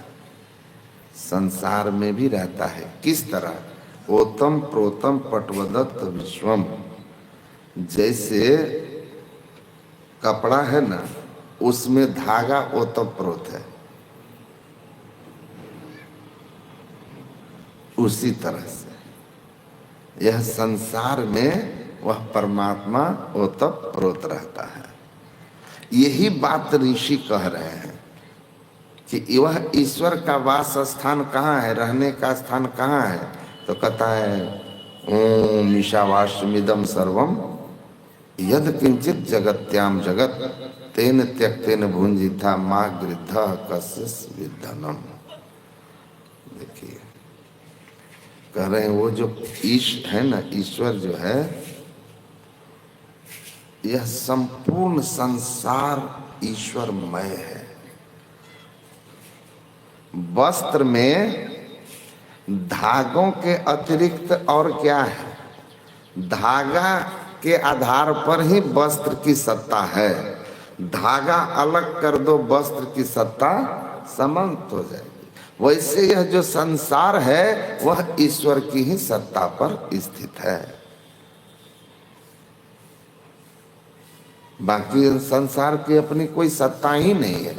संसार में भी रहता है। किस तरह? ओतम प्रोतम पटवदत्त विश्वम, जैसे कपड़ा है ना, उसमें धागा ओतप्रोत है, उसी तरह से यह संसार में वह परमात्मा ओतप्रोत रहता है। यही बात ऋषि कह रहे हैं कि वह ईश्वर का वास स्थान कहाँ है, रहने का स्थान कहाँ है? तो कहता है ओम ईशावास्यमिदं सर्वम यद किंचित जगत्याम जगत तेन त्यक्तेन भुंजिथा मां गृद्ध कस्य विद्धनम। देखिए, कह रहे हैं वो जो ईश है ना, ईश्वर जो है, यह संपूर्ण संसार ईश्वरमय है। वस्त्र में धागों के अतिरिक्त और क्या है? धागा के आधार पर ही वस्त्र की सत्ता है। धागा अलग कर दो, वस्त्र की सत्ता समाप्त हो जाएगी। वैसे यह जो संसार है वह ईश्वर की ही सत्ता पर स्थित है। बाकी संसार की अपनी कोई सत्ता ही नहीं है।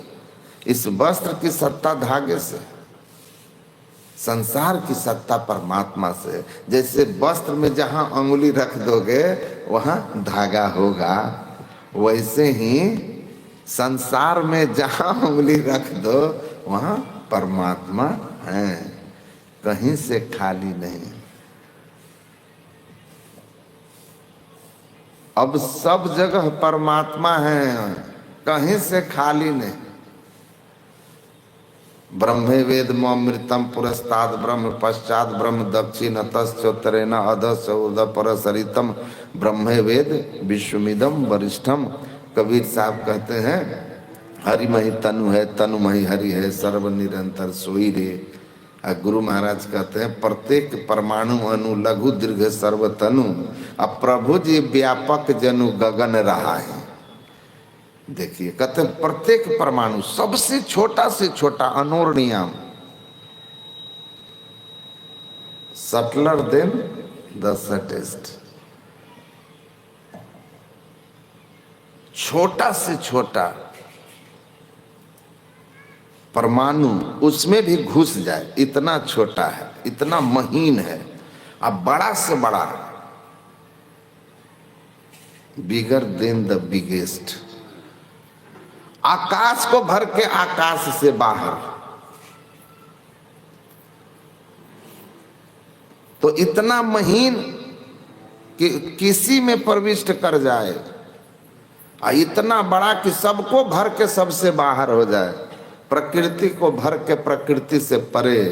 इस वस्त्र की सत्ता धागे से, संसार की सत्ता परमात्मा से। जैसे वस्त्र में जहां अंगुली रख दोगे वहां धागा होगा, वैसे ही संसार में जहां उंगली रख दो वहां परमात्मा है, कहीं से खाली नहीं। अब सब जगह परमात्मा है, कहीं से खाली नहीं। ब्रह्मे वेद मृतम पुरस्ताद ब्रह्म पश्चात ब्रह्म दक्षिणतश्चोत्तरेण अधश्च ऊर्ध्व परसरितम ब्रह्मे वेद विश्वमिदम वरिष्ठम। कबीर साहब कहते हैं हरि मही तनु है, तनु मही हरि है, सर्व निरंतर सोई रे। और गुरु महाराज कहते हैं प्रत्येक परमाणु अनु लघु दीर्घ सर्व तनु, अब प्रभु जी व्यापक जनु गगन रहा है। देखिए कहते हैं प्रत्येक परमाणु सबसे छोटा से छोटा अनोरणीयम, सटलर देन द सटेस्ट, छोटा से छोटा परमाणु उसमें भी घुस जाए, इतना छोटा है, इतना महीन है। अब बड़ा से बड़ा, बिगर देन द बिगेस्ट, आकाश को भर के आकाश से बाहर, तो इतना महीन कि किसी में प्रविष्ट कर जाए, और इतना बड़ा कि सबको भर के सबसे बाहर हो जाए, प्रकृति को भर के प्रकृति से परे,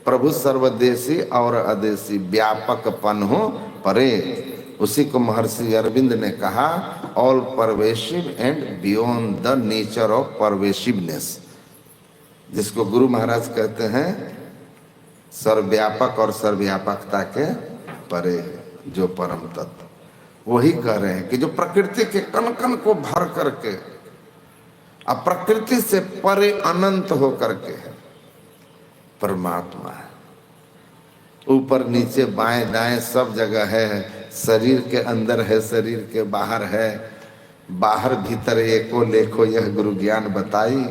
प्रभु सर्वदेशी और अदेशी, व्यापकपन हो परे। उसी को महर्षि अरविंद ने कहा all pervasive and beyond the nature of pervasiveness, जिसको गुरु महाराज कहते हैं सर्वव्यापक और सर्वव्यापकता के परे जो परम तत्व। वही कह रहे हैं कि जो प्रकृति के कण कण को भर करके, अब प्रकृति से परे अनंत हो करके है, परमात्मा है। ऊपर नीचे बाएं दाएं सब जगह है, शरीर के अंदर है, शरीर के बाहर है, बाहर भीतर एको लेखो यह गुरु ज्ञान बताई।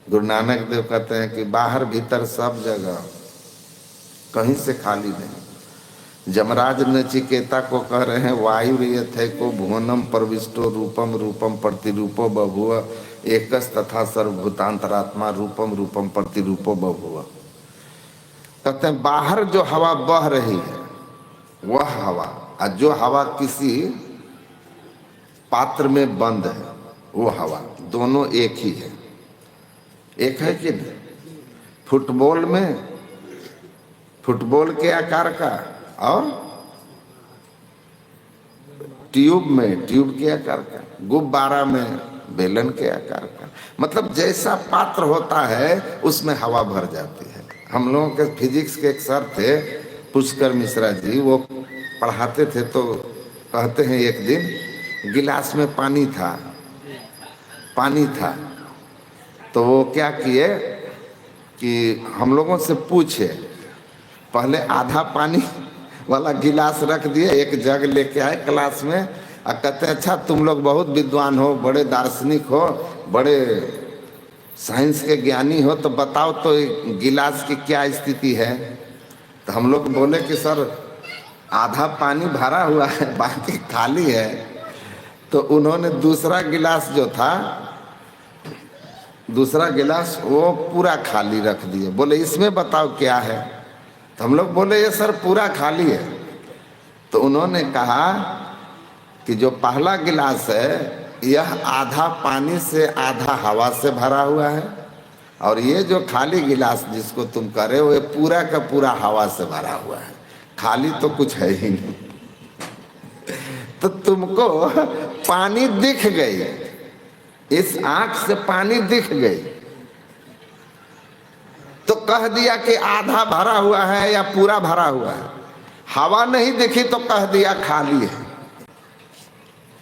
गुरु नानक देव कहते हैं कि बाहर भीतर सब जगह, कहीं से खाली नहीं। जमराज नचिकेता को कह रहे हैं वायु यथैको भुवनम परविष्टो रूपम रूपम प्रतिरूपो बभुव एकस तथा सर्वभूतांतरात्मा रूपम रूपम प्रतिरूपो बभुव। कहते हैं बाहर जो हवा बह रही है वह हवा, और जो हवा किसी पात्र में बंद है वो हवा, दोनों एक ही है। एक है कि नहीं? फुटबॉल में फुटबॉल के आकार का, और ट्यूब में ट्यूब के आकार का, गुब्बारा में बेलन के आकार का। मतलब जैसा पात्र होता है उसमें हवा भर जाती है। हम लोगों के फिजिक्स के एक सर थे पुष्कर मिश्रा जी, वो पढ़ाते थे तो कहते हैं एक दिन गिलास में पानी था, तो वो क्या किए कि हम लोगों से पूछे, पहले आधा पानी वाला गिलास रख दिए, एक जग लेके आए क्लास में, और कहते हैं अच्छा तुम लोग बहुत विद्वान हो, बड़े दार्शनिक हो, बड़े साइंस के ज्ञानी हो, तो बताओ तो गिलास की क्या स्थिति है। तो हम लोग बोले कि सर आधा पानी भरा हुआ है बाकी खाली है। तो उन्होंने दूसरा गिलास जो था, दूसरा गिलास वो पूरा खाली रख दिए, बोले इसमें बताओ क्या है। तो हम लोग बोले ये सर पूरा खाली है। तो उन्होंने कहा कि जो पहला गिलास है यह आधा पानी से आधा हवा से भरा हुआ है, और ये जो खाली गिलास जिसको तुम कह रहे हो ये पूरा का पूरा हवा से भरा हुआ है, खाली तो कुछ है ही नहीं। तो तुमको पानी दिख गई, इस आंख से पानी दिख गई, तो कह दिया कि आधा भरा हुआ है या पूरा भरा हुआ है। हवा नहीं दिखी तो कह दिया खाली है,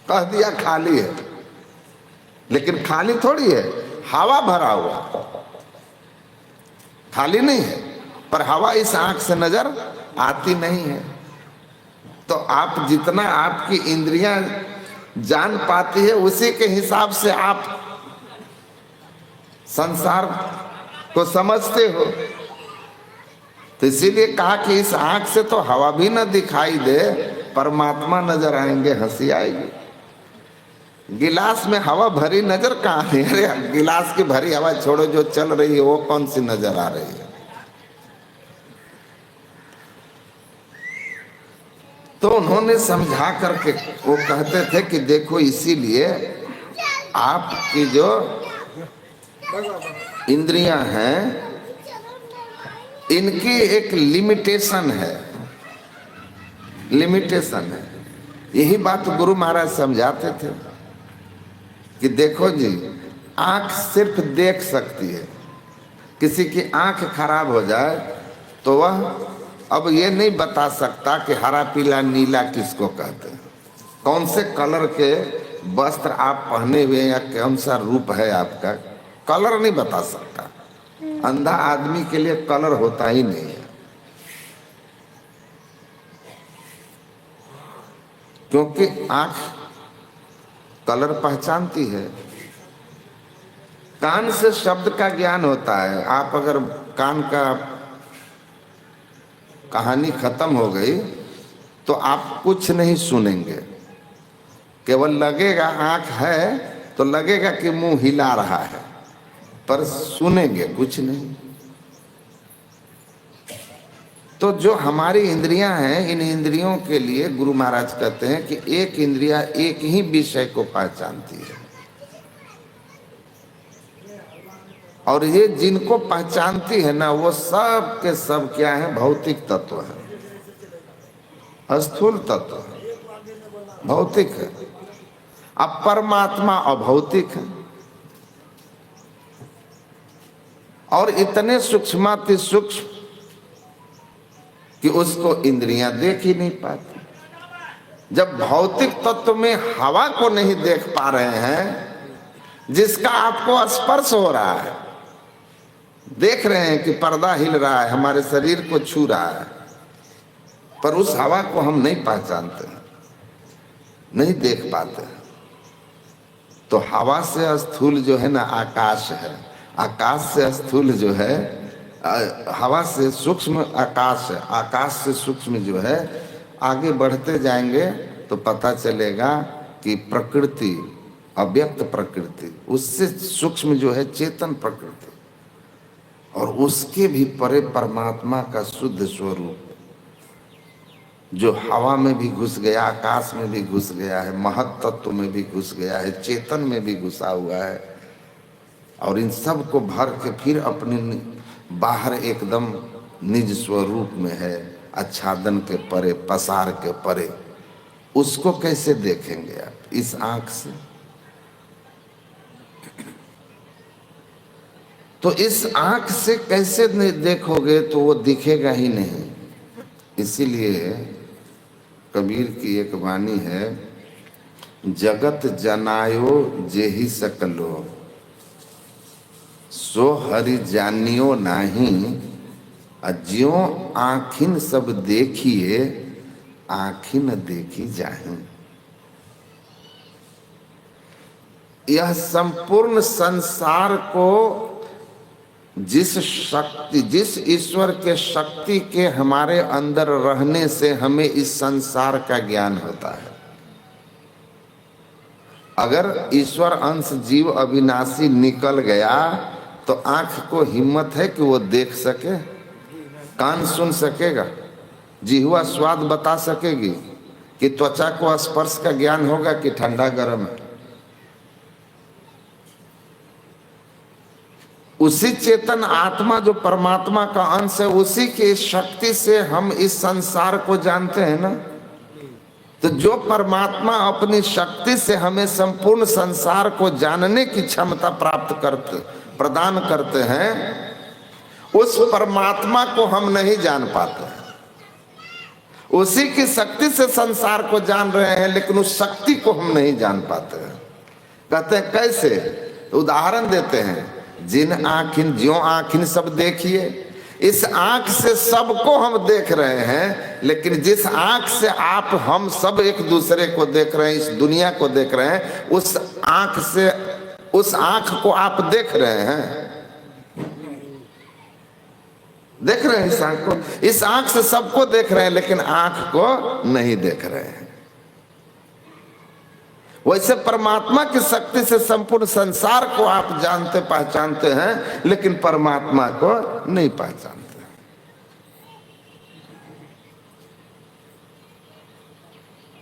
कह दिया खाली है, लेकिन खाली थोड़ी है, हवा भरा हुआ, खाली नहीं है, पर हवा इस आंख से नजर आती नहीं है। तो आप जितना आपकी इंद्रियां जान पाती है उसी के हिसाब से आप संसार को समझते हो। तो इसीलिए कहा कि इस आंख से तो हवा भी न दिखाई दे, परमात्मा नजर आएंगे, हंसी आएगी। गिलास में हवा भरी नजर कहाँ है? अरे गिलास की भरी हवा छोड़ो, जो चल रही है वो कौन सी नजर आ रही है? तो उन्होंने समझा करके वो कहते थे कि देखो, इसीलिए आपकी जो इंद्रियां हैं इनकी एक लिमिटेशन है, लिमिटेशन है। यही बात गुरु महाराज समझाते थे कि देखो जी, आंख सिर्फ देख सकती है। किसी की आंख खराब हो जाए तो वह अब ये नहीं बता सकता कि हरा पीला नीला किसको कहते हैं, कौन से कलर के वस्त्र आप पहने हुए या कौन सा रूप है आपका, कलर नहीं बता सकता। अंधा आदमी के लिए कलर होता ही नहीं है, क्योंकि आंख कलर पहचानती है। कान से शब्द का ज्ञान होता है। आप अगर कान का कहानी खत्म हो गई तो आप कुछ नहीं सुनेंगे, केवल लगेगा आंख है तो लगेगा कि मुंह हिला रहा है, पर सुनेंगे कुछ नहीं। तो जो हमारी इंद्रियां हैं, इन इंद्रियों के लिए गुरु महाराज कहते हैं कि एक इंद्रिया एक ही विषय को पहचानती है, और ये जिनको पहचानती है ना, वो सब के सब क्या है? भौतिक तत्व है, स्थूल तत्व है, भौतिक है। अब परमात्मा अभौतिक है और इतने सूक्ष्माति सूक्ष्म कि उसको इंद्रियां देख ही नहीं पाती। जब भौतिक तत्व में हवा को नहीं देख पा रहे हैं, जिसका आपको स्पर्श हो रहा है, देख रहे हैं कि पर्दा हिल रहा है, हमारे शरीर को छू रहा है, पर उस हवा को हम नहीं पहचानते, नहीं देख पाते। तो हवा से स्थूल जो है ना आकाश है, आकाश से स्थूल जो है, हवा से सूक्ष्म आकाश है, आकाश से सूक्ष्म जो है। आगे बढ़ते जाएंगे तो पता चलेगा कि प्रकृति, अव्यक्त प्रकृति, उससे सूक्ष्म जो है चेतन प्रकृति, और उसके भी परे परमात्मा का शुद्ध स्वरूप जो हवा में भी घुस गया, आकाश में भी घुस गया है, महत तत्व में भी घुस गया है, चेतन में भी घुसा हुआ है, और इन सब को भर के फिर अपने बाहर एकदम निज स्वरूप में है, आच्छादन के परे, पसार के परे। उसको कैसे देखेंगे आप? इस आंख से। तो इस आंख से कैसे देखोगे तो वो दिखेगा ही नहीं। इसीलिए कबीर की एक वाणी है, जगत जनायो जेहि सकलो, सो हरि जानियो नाही, ज्यों आँखिन सब देखिए, आँखिन देखी जाहि। यह संपूर्ण संसार को जिस शक्ति, जिस ईश्वर के शक्ति के हमारे अंदर रहने से हमें इस संसार का ज्ञान होता है। अगर ईश्वर अंश जीव अविनाशी निकल गया तो आंख को हिम्मत है कि वो देख सके, कान सुन सकेगा, जिह्वा स्वाद बता सकेगी, कि त्वचा को स्पर्श का ज्ञान होगा कि ठंडा गर्म है। उसी चेतन आत्मा जो परमात्मा का अंश है, उसी की शक्ति से हम इस संसार को जानते हैं ना। तो जो परमात्मा अपनी शक्ति से हमें संपूर्ण संसार को जानने की क्षमता प्रदान करते हैं, उस परमात्मा को हम नहीं जान पाते। उसी की शक्ति से संसार को जान रहे हैं, लेकिन उस शक्ति को हम नहीं जान पाते हैं। कहते हैं कैसे? तो उदाहरण देते हैं, जिन आँखिन ज्यों आँखिन सब देखिए। इस आँख से सबको हम देख रहे हैं, लेकिन जिस आँख से आप हम सब एक दूसरे को देख रहे हैं, इस दुनिया को देख रहे हैं, उस आँख से, उस आँख को आप देख रहे हैं। देख रहे हैं इस आंख को, इस आंख से सबको देख रहे हैं लेकिन आंख को नहीं देख रहे हैं। वैसे परमात्मा की शक्ति से संपूर्ण संसार को आप जानते पहचानते हैं लेकिन परमात्मा को नहीं पहचानते।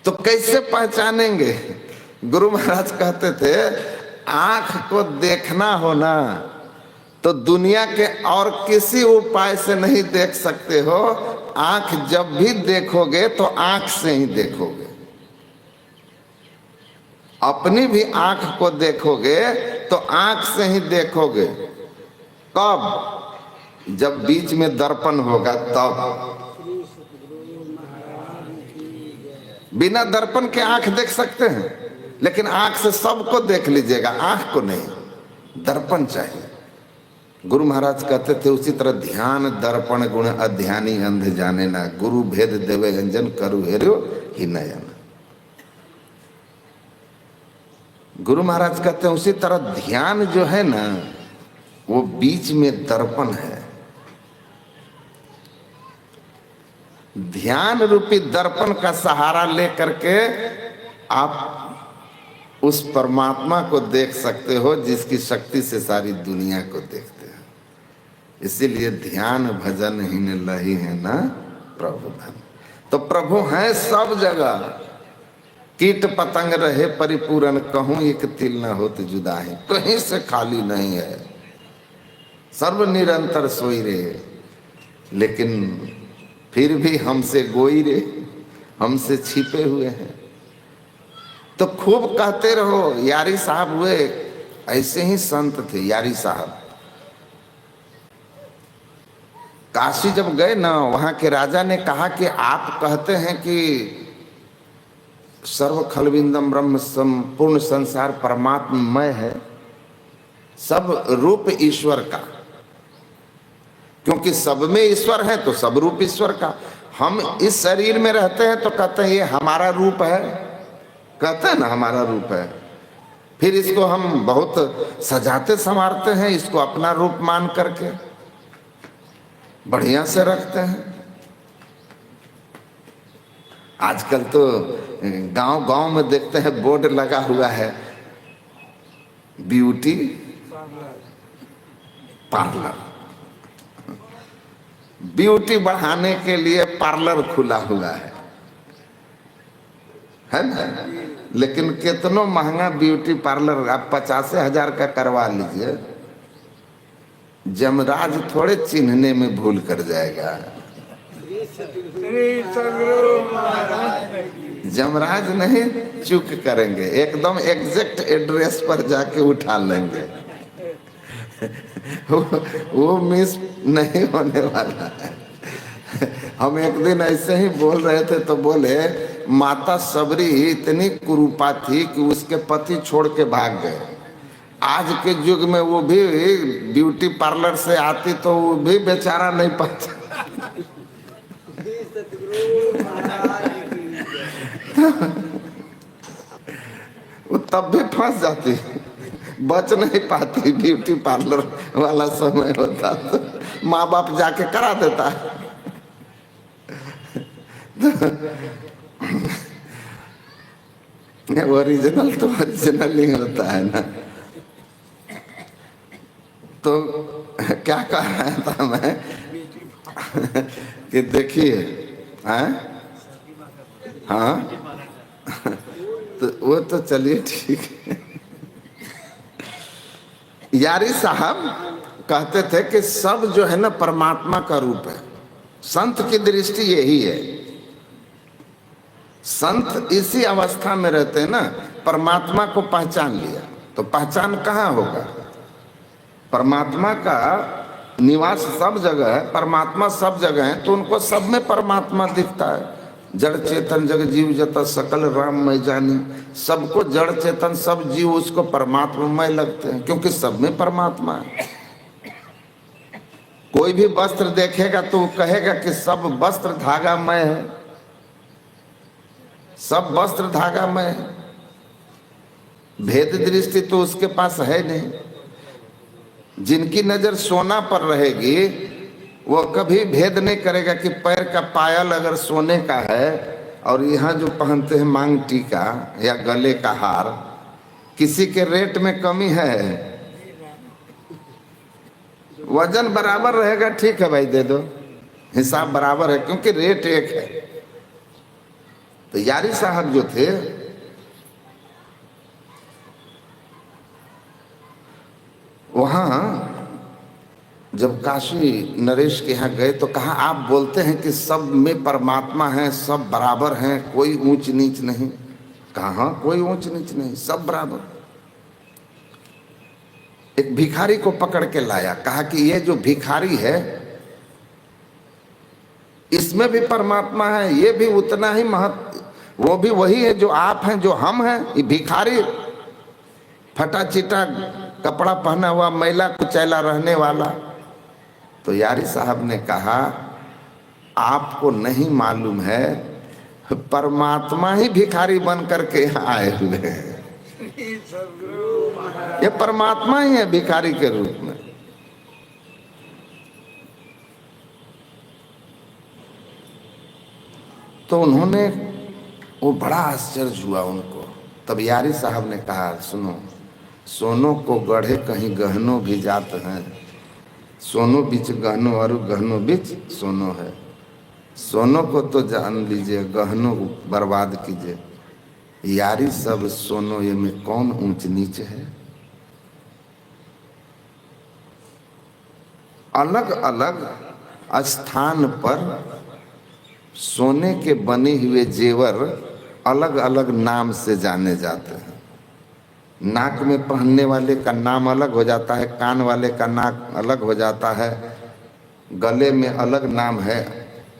तो कैसे पहचानेंगे? गुरु महाराज कहते थे आंख को देखना हो ना तो दुनिया के और किसी उपाय से नहीं देख सकते हो। आंख जब भी देखोगे तो आंख से ही देखोगे। अपनी भी आंख को देखोगे तो आंख से ही देखोगे। कब? जब बीच में दर्पण होगा तब। बिना दर्पण के आंख देख सकते हैं लेकिन आंख से सबको देख लीजिएगा, आंख को नहीं, दर्पण चाहिए। गुरु महाराज कहते थे उसी तरह ध्यान दर्पण गुण अध्यानी अंध जाने ना, गुरु भेद देवे अंजन करु हेरो ही नयन। गुरु महाराज कहते हैं उसी तरह ध्यान जो है ना वो बीच में दर्पण है। ध्यान रूपी दर्पण का सहारा लेकर के आप उस परमात्मा को देख सकते हो जिसकी शक्ति से सारी दुनिया को देखते हैं। इसीलिए ध्यान भजन ही न लही है ना प्रभु धन। तो प्रभु है सब जगह, कीट पतंग रहे परिपूर्ण, कहूं एक तिल न हो तो जुदाई, कहीं से खाली नहीं है, सर्व निरंतर सोई रहे, लेकिन फिर भी हमसे गोई रे, हमसे छिपे हुए हैं। तो खूब कहते रहो। यारी साहब हुए ऐसे ही संत थे। यारी साहब काशी जब गए ना, वहां के राजा ने कहा कि आप कहते हैं कि सर्व खलविंदम ब्रह्म, संपूर्ण संसार परमात्ममय है, सब रूप ईश्वर का, क्योंकि सब में ईश्वर है तो सब रूप ईश्वर का। हम इस शरीर में रहते हैं तो कहते हैं ये हमारा रूप है, कहते हैं ना हमारा रूप है। फिर इसको हम बहुत सजाते संवारते हैं, इसको अपना रूप मान करके बढ़िया से रखते हैं। आजकल तो गांव गांव में देखते हैं बोर्ड लगा हुआ है ब्यूटी पार्लर, ब्यूटी बढ़ाने के लिए पार्लर खुला हुआ है ना। लेकिन कितनो महंगा ब्यूटी पार्लर, आप 50,000 का करवा लीजिए, जमराज थोड़े चिन्हने में भूल कर जाएगा। जमराज नहीं चूक करेंगे, एकदम एग्जैक्ट एड्रेस पर जाके उठा लेंगे। वो मिस नहीं होने वाला है। हम एक दिन ऐसे ही बोल रहे थे तो बोले माता सबरी इतनी कुरूपा थी कि उसके पति छोड़ के भाग गए। आज के युग में वो भी ब्यूटी पार्लर से आती तो वो भी बेचारा नहीं पाता। वो तब भी फंस जाती, बच नहीं पाती। ब्यूटी पार्लर वाला समय होता तो माँ बाप जाके करा देता। ओरिजिनल तो ओरिजिनल ही होता है ना। तो क्या कह रहा था मैं कि देखिए, हाँ तो वो तो चलिए ठीक है। यारी साहब कहते थे कि सब जो है ना परमात्मा का रूप है। संत की दृष्टि यही है। संत इसी अवस्था में रहते हैं ना, परमात्मा को पहचान लिया तो पहचान कहाँ होगा? परमात्मा का निवास सब जगह है, परमात्मा सब जगह है, तो उनको सब में परमात्मा दिखता है। जड़ चेतन जग जीव जत सकल राम मैं जानी, सबको जड़ चेतन सब जीव उसको परमात्मा लगते हैं, क्योंकि सब में परमात्मा है। कोई भी वस्त्र देखेगा तो वो कहेगा कि सब वस्त्र धागामय है, सब वस्त्र धागामय है। भेद दृष्टि तो उसके पास है नहीं। जिनकी नजर सोना पर रहेगी वो कभी भेद नहीं करेगा कि पैर का पायल अगर सोने का है और यहाँ जो पहनते हैं मांग टीका या गले का हार, किसी के रेट में कमी है? वजन बराबर रहेगा, ठीक है भाई दे दो, हिसाब बराबर है, क्योंकि रेट एक है। तो यारी साहब जो थे वहां जब काशी नरेश के यहाँ गए तो कहा आप बोलते हैं कि सब में परमात्मा है, सब बराबर हैं, कोई ऊंच नीच नहीं। कहा हाँ, कोई ऊंच नीच नहीं, सब बराबर। एक भिखारी को पकड़ के लाया, कहा कि ये जो भिखारी है इसमें भी परमात्मा है, ये भी उतना ही महत्व, वो भी वही है जो आप हैं, जो हम हैं। ये भिखारी फटा चिटा कपड़ा पहना हुआ, मैला कुचैला रहने वाला। तो यारी साहब ने कहा आपको नहीं मालूम है, परमात्मा ही भिखारी बन करके आए हुए हैं। ये परमात्मा ही है भिखारी के रूप में। तो उन्होंने, वो बड़ा आश्चर्य हुआ उनको। तब यारी साहब ने कहा सुनो, सोनो को गढ़े कहीं गहनो भी जात हैं, सोनो बीच गहनो और गहनो बीच सोनो है। सोनो को तो जान लीजिए, गहनो बर्बाद कीजिए। यारी सब सोनो, ये में कौन ऊंच नीच है? अलग अलग स्थान पर सोने के बने हुए जेवर अलग अलग नाम से जाने जाते हैं। नाक में पहनने वाले का नाम अलग हो जाता है, कान वाले का नाक अलग हो जाता है, गले में अलग नाम है,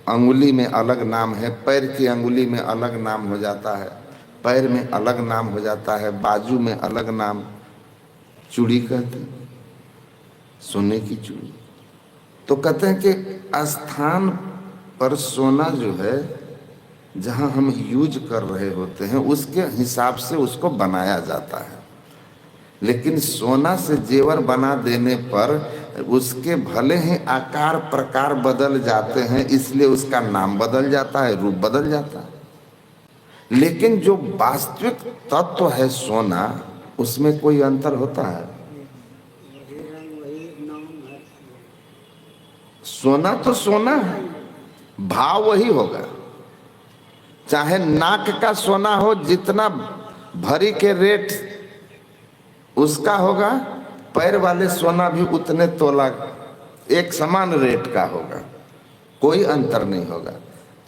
अंगुली में अलग नाम है, पैर की अंगुली में अलग नाम हो जाता है, पैर में अलग नाम हो जाता है, बाजू में अलग नाम। चूड़ी कहते हैं, सोने की चूड़ी। तो कहते हैं कि स्थान पर सोना जो है जहां हम यूज कर रहे होते हैं उसके हिसाब से उसको बनाया जाता है। लेकिन सोना से जेवर बना देने पर उसके भले ही आकार प्रकार बदल जाते हैं, इसलिए उसका नाम बदल जाता है, रूप बदल जाता है। लेकिन जो वास्तविक तत्व है सोना, उसमें कोई अंतर होता है? सोना तो सोना है, भाव वही होगा। चाहे नाक का सोना हो, जितना भरी के रेट उसका होगा, पैर वाले सोना भी उतने तोला एक समान रेट का होगा, कोई अंतर नहीं होगा।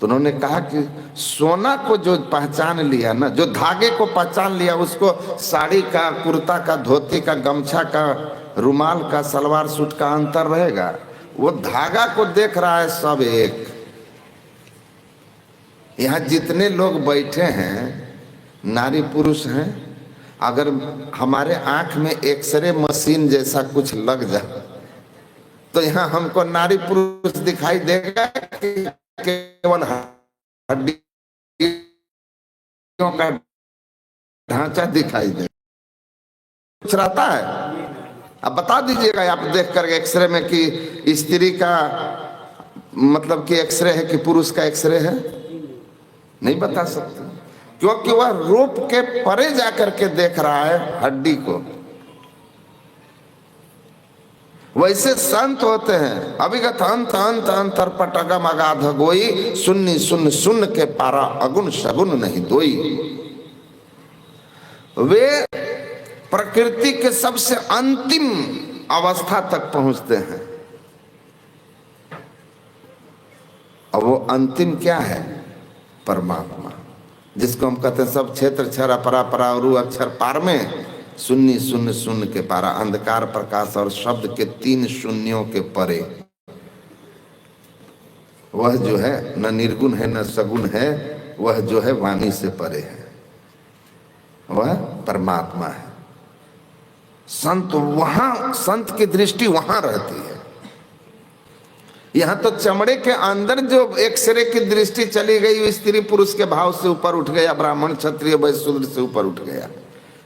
तो उन्होंने कहा कि सोना को जो पहचान लिया ना, जो धागे को पहचान लिया, उसको साड़ी का, कुर्ता का, धोती का, गमछा का, रुमाल का, सलवार सूट का अंतर रहेगा? वो धागा को देख रहा है सब एक। यहाँ जितने लोग बैठे हैं नारी पुरुष हैं, अगर हमारे आंख में एक्सरे मशीन जैसा कुछ लग जाए तो यहाँ हमको नारी पुरुष दिखाई देगा कि केवल हड्डियों का ढांचा दिखाई देगा? कुछ रहता है? अब बता दीजिएगा आप देख कर एक्सरे में कि स्त्री का मतलब कि एक्सरे है कि पुरुष का एक्सरे है? नहीं बता सकते, क्योंकि वह रूप के परे जाकर के देख रहा है हड्डी को। वैसे संत होते हैं, अभिगत अंत अंत अंतर पटगम अगाध गोई, सुन्नी सुन सुन के पारा अगुण सगुन नहीं दोई। वे प्रकृति के सबसे अंतिम अवस्था तक पहुंचते हैं। और वो अंतिम क्या है? परमात्मा, जिसको हम कहते हैं सब क्षेत्र क्षर अपरा परा और अक्षर पार में, शून्य शून्य शून्य के पारा, अंधकार प्रकाश और शब्द के 3 शून्यों के परे। वह जो है न निर्गुण है न सगुण है, वह जो है वाणी से परे है, वह परमात्मा है। संत वहां, संत की दृष्टि वहां रहती है। यहाँ तो चमड़े के अंदर जो एक्सरे की दृष्टि चली गई, स्त्री पुरुष के भाव से ऊपर उठ गया, ब्राह्मण क्षत्रिय वैश्य शूद्र से ऊपर उठ गया।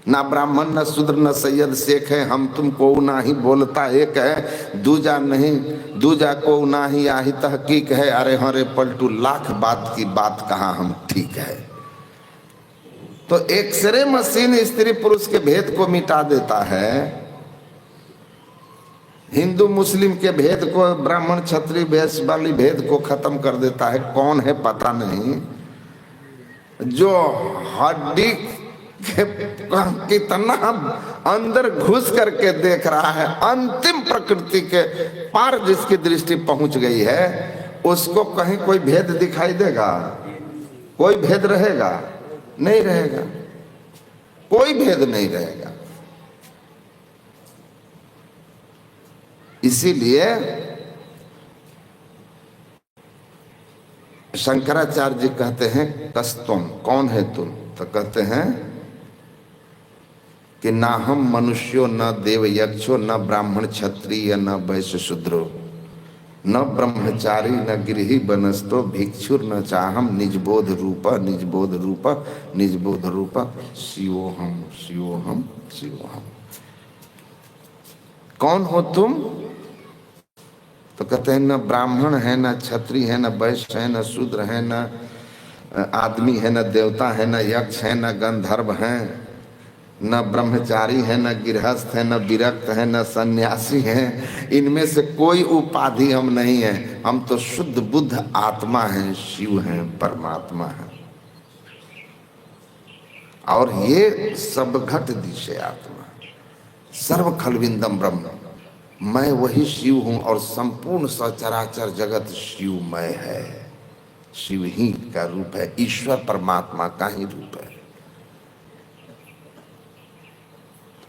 ना ब्राह्मण न शूद्र न सैयद शेख है, हम तुम को ना ही बोलता एक है, दूजा नहीं दूजा को ना ही आही तहकीक है। अरे हरे पलटू लाख बात की बात कहाँ हम ठीक है। तो एक्सरे मशीन स्त्री पुरुष के भेद को मिटा देता है, हिंदू मुस्लिम के भेद को, ब्राह्मण क्षत्रिय वैश्य वाली भेद को खत्म कर देता है। कौन है पता नहीं, जो हड्डी कितना अंदर घुस करके देख रहा है, अंतिम प्रकृति के पार जिसकी दृष्टि पहुंच गई है, उसको कहीं कोई भेद दिखाई देगा? कोई भेद रहेगा? नहीं रहेगा, कोई भेद नहीं रहेगा। इसीलिए शंकराचार्य जी कहते हैं कस्तुम, कौन है तुम? तो कहते हैं कि ना हम मनुष्यो न देव यक्षो न ब्राह्मण क्षत्रिय न वैश्य शूद्रो न ब्रह्मचारी न गृही बनस्तो भिक्षुर न चाहम निजबोध रूप निजबोध रूप निजबोध रूप शिवोहम शिवोहम शिवोहम। कौन हो तुम? तो कहते हैं न ब्राह्मण है न क्षत्रिय है न वैश्य है न शूद्र है न आदमी है न देवता है न यक्ष है न गंधर्व है न ब्रह्मचारी है न गृहस्थ है न विरक्त है न सन्यासी है। इनमें से कोई उपाधि हम नहीं है, हम तो शुद्ध बुद्ध आत्मा हैं, शिव हैं, परमात्मा हैं। और ये सब घट दिशे आत्मा सर्व खलविंदम ब्रह्म, मैं वही शिव हूं और संपूर्ण सचराचर जगत शिवमय है। शिव ही का रूप है, ईश्वर परमात्मा का ही रूप है।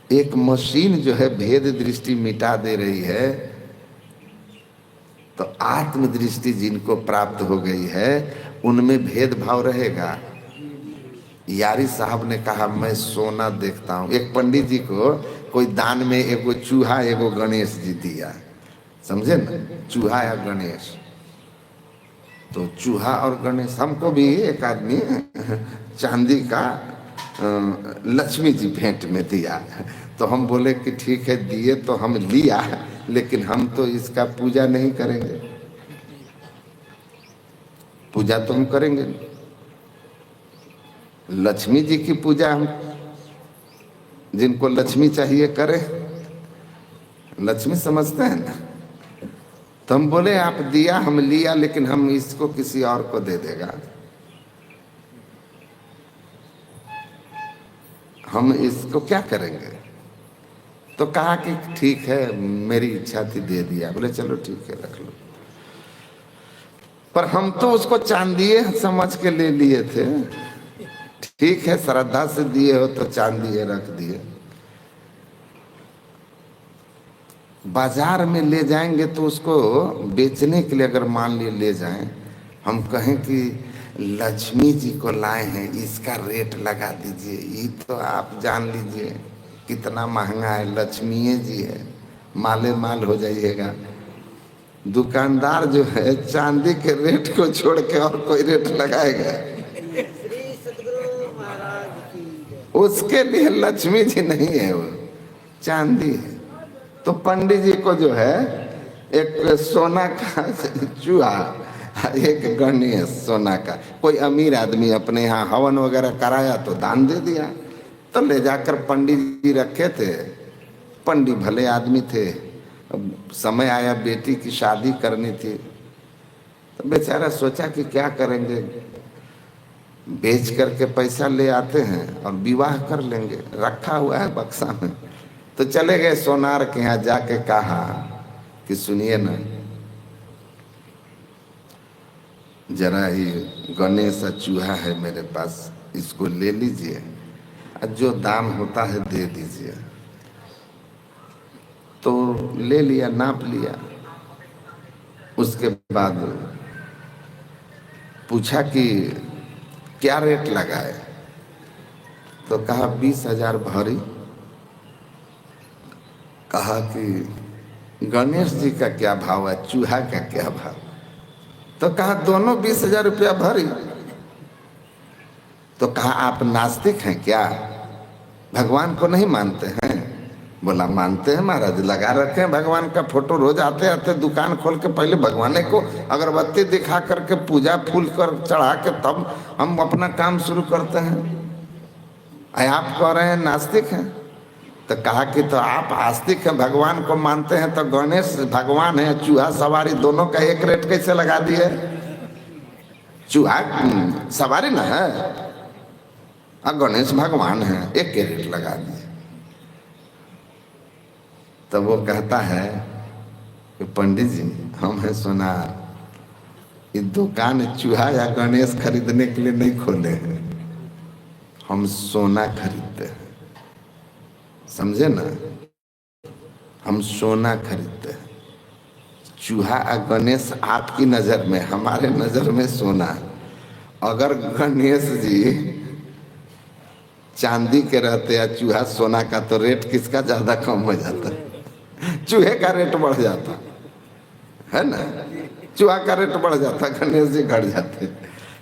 एक मशीन जो है भेद दृष्टि मिटा दे रही है, तो आत्म दृष्टि जिनको प्राप्त हो गई है उनमें भेदभाव रहेगा। यारी साहब ने कहा मैं सोना देखता हूं। एक पंडित जी को कोई दान में एगो चूहा एगो गणेश जी दिया, समझे ना, चूहा या गणेश। तो चूहा और गणेश, हमको भी एक आदमी चांदी का लक्ष्मी जी भेंट में दिया। तो हम बोले कि ठीक है, दिए तो हम लिया, लेकिन हम तो इसका पूजा नहीं करेंगे। पूजा तो हम करेंगे, लक्ष्मी जी की पूजा हम, जिनको लक्ष्मी चाहिए करें। लक्ष्मी समझते हैं ना। तो हम बोले आप दिया, हम लिया, लेकिन हम इसको किसी और को दे देगा, हम इसको क्या करेंगे? तो कहा कि ठीक है, मेरी इच्छा थी, दे दिया। बोले चलो ठीक है, रख लो। पर हम तो उसको चांदिए समझ के ले लिए थे। ठीक है, श्रद्धा से दिए हो तो चांदी रख दिए। बाजार में ले जाएंगे तो उसको बेचने के लिए अगर मान लिए ले जाएं, हम कहें कि लक्ष्मी जी को लाए हैं, इसका रेट लगा दीजिए, ये तो आप जान लीजिए कितना महंगा है, लक्ष्मी जी है, माले माल हो जाइएगा। दुकानदार जो है चांदी के रेट को छोड़ के और कोई रेट लगाएगा? उसके लिए लक्ष्मी जी नहीं है, वो चांदी है। तो पंडित जी को जो है एक सोना का चूहा, एक गणेश सोना का, कोई अमीर आदमी अपने यहाँ हवन वगैरह कराया तो दान दे दिया। तो ले जाकर पंडित जी रखे थे। पंडित भले आदमी थे, समय आया बेटी की शादी करनी थी, तो बेचारा सोचा कि क्या करेंगे, बेच करके पैसा ले आते हैं और विवाह कर लेंगे, रखा हुआ है बक्सा में। तो चले गए सोनार के यहाँ, जाके कहा कि सुनिए ना, जरा ये गणेश चूहा है मेरे पास, इसको ले लीजिए, जो दाम होता है दे दीजिए। तो ले लिया, नाप लिया। उसके बाद पूछा कि क्या रेट लगाए? तो कहा 20,000 भरी। कहा कि गणेश जी का क्या भाव है, चूहा का क्या भाव? तो कहा दोनों 20,000 रुपया भरी। तो कहा आप नास्तिक हैं क्या? भगवान को नहीं मानते हैं? बोला मानते हैं महाराज, लगा रखे हैं भगवान का फोटो, रोज आते आते दुकान खोल के पहले भगवान को अगरबत्ती दिखा करके पूजा फूल कर चढ़ा के तब हम अपना काम शुरू करते हैं। आप कह रहे हैं नास्तिक हैं, तो कहा कि तो आप आस्तिक हैं, भगवान को मानते हैं, तो गणेश भगवान है, चूहा सवारी दोनों का एक रेट कैसे लगा दिए? चूहा सवारी ना है और गणेश भगवान है, एक के रेट लगा दिए। तो वो कहता है कि पंडित जी हमें सुना ये दुकान चूहा या गणेश खरीदने के लिए नहीं खोले हैं, हम सोना खरीदते हैं, समझे ना, हम सोना खरीदते हैं। चूहा और गणेश आपकी नजर में, हमारे नजर में सोना। अगर गणेश जी चांदी के रहते या चूहा सोना का, तो रेट किसका ज्यादा कम हो जाता? चूहे का रेट बढ़ जाता है ना, चूहा का रेट बढ़ जाता, गणेश जी घट जाते।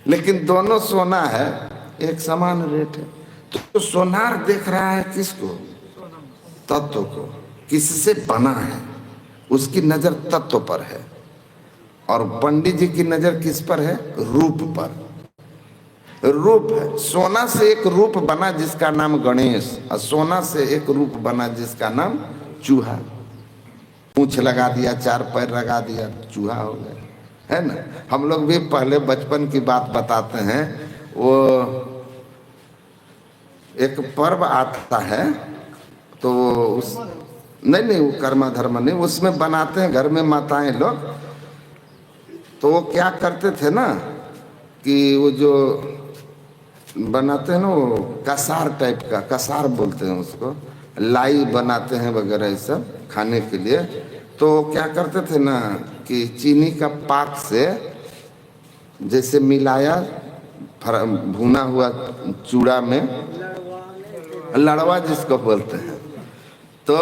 लेकिन दोनों सोना है, एक समान रेट है। तो सोनार देख रहा है किसको? तत्व को। किससे बना है? उसकी नजर तत्व पर है। और पंडित जी की नजर किस पर है? रूप पर। रूप है, सोना से एक रूप बना जिसका नाम गणेश, और सोना से एक रूप बना जिसका नाम चूहा। पूंछ लगा दिया, चार पैर लगा दिया, चूहा हो गया, है ना। हम लोग भी पहले बचपन की बात बताते हैं, वो एक पर्व आता है तो उस नहीं वो कर्मा धर्म नहीं, उसमें बनाते हैं घर में माताएं लोग। तो वो क्या करते थे ना कि वो जो बनाते हैं ना, वो कसार टाइप का, कसार बोलते हैं उसको, लाई बनाते हैं वगैरह ये सब खाने के लिए। तो क्या करते थे ना कि चीनी का पाक से जैसे मिलाया भुना हुआ चूड़ा में, लड़वा जिसको बोलते हैं, तो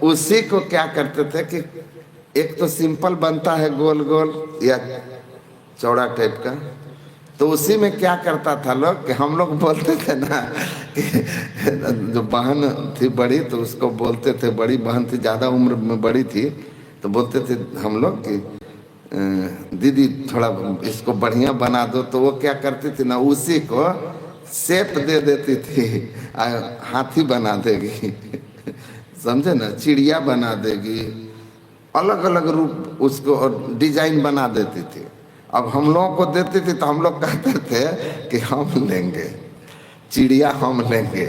उसी को क्या करते थे कि एक तो सिंपल बनता है गोल गोल या चौड़ा टाइप का, तो उसी में क्या करता था लोग कि हम लोग बोलते थे ना कि जो बहन थी बड़ी, तो उसको बोलते थे, बड़ी बहन थी ज़्यादा उम्र में बड़ी थी, तो बोलते थे हम लोग कि दीदी थोड़ा इसको बढ़िया बना दो। तो वो क्या करती थी ना, उसी को शेप दे देती थी, हाथी बना देगी समझे ना, चिड़िया बना देगी, अलग अलग रूप उसको और डिजाइन बना देती थी। अब हम लोगों को देती थी तो हम लोग कहते थे कि हम लेंगे चिड़िया, हम लेंगे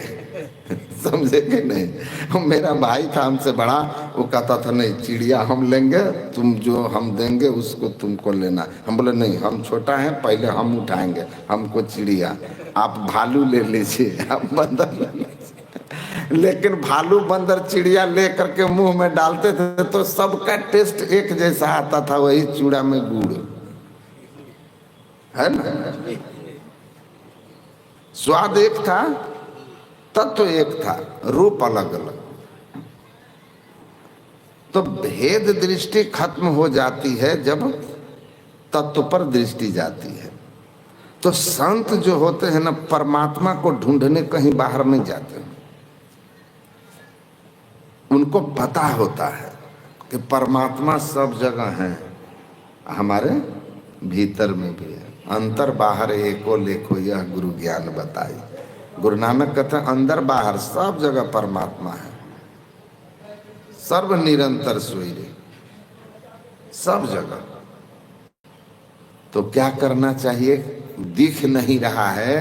समझे कि नहीं। मेरा भाई था हमसे बड़ा, वो कहता था नहीं चिड़िया हम लेंगे, तुम जो हम देंगे उसको तुमको लेना। हम बोले नहीं, हम छोटा है, पहले हम उठाएंगे, हमको चिड़िया, आप भालू ले लीजिए, आप बंदर ले लीजिए। लेकिन भालू बंदर चिड़िया ले करके मुंह में डालते थे तो सबका टेस्ट एक जैसा आता था, वही चूड़ा में गुड़, है ना। स्वाद एक था, तत्व एक था, रूप अलग अलग। तो भेद दृष्टि खत्म हो जाती है जब तत्व पर दृष्टि जाती है। तो संत जो होते हैं ना, परमात्मा को ढूंढने कहीं बाहर नहीं जाते, उनको पता होता है कि परमात्मा सब जगह है, हमारे भीतर में भी है। अंतर बाहर एको लेखो, यह गुरु ज्ञान बताई। गुरु नानक कहते हैं अंदर बाहर सब जगह परमात्मा है, सर्व निरंतर सोई रे, सब जगह। तो क्या करना चाहिए? दिख नहीं रहा है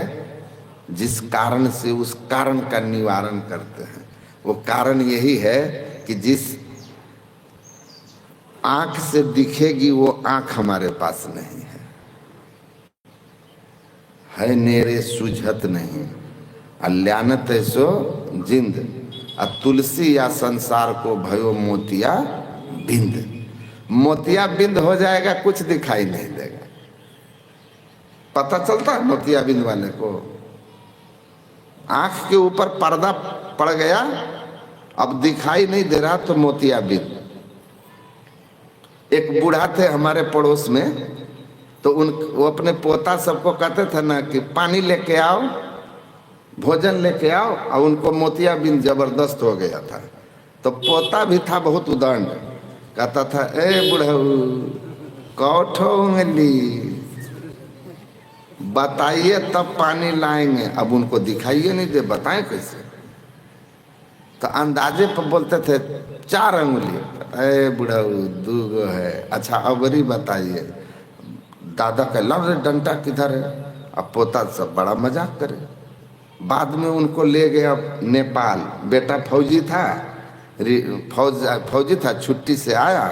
जिस कारण से, उस कारण का निवारण करते हैं। वो कारण यही है कि जिस आंख से दिखेगी वो आंख हमारे पास नहीं है नेरे सुझत नहीं, अल्यानत सो जिंद, तुलसी या संसार को भयो मोतिया बिंद। मोतिया बिंद हो जाएगा, कुछ दिखाई नहीं देगा। पता चलता है मोतिया बिंद वाले को, आंख के ऊपर पर्दा पड़ गया, अब दिखाई नहीं दे रहा, तो मोतिया बिंद। एक बूढ़ा थे हमारे पड़ोस में, तो वो अपने पोता सबको कहते थे ना कि पानी लेके आओ, भोजन लेके आओ। और उनको मोतियाबिंद जबरदस्त हो गया था। तो पोता भी था बहुत उदंड, कहता था ए बुढ़ऊ कौठो उंगली बताइए तब पानी लाएंगे। अब उनको दिखाइए नहीं दे, बताएं कैसे। तो अंदाजे पर बोलते थे 4 अंगुली। ए बुढ़ऊ 2 गो है, अच्छा अबरी बताइए। दादा का रे डंडा किधर है। अब पोता सब बड़ा मजाक करे। बाद में उनको ले गया नेपाल। बेटा फौजी था, फौजी था, छुट्टी से आया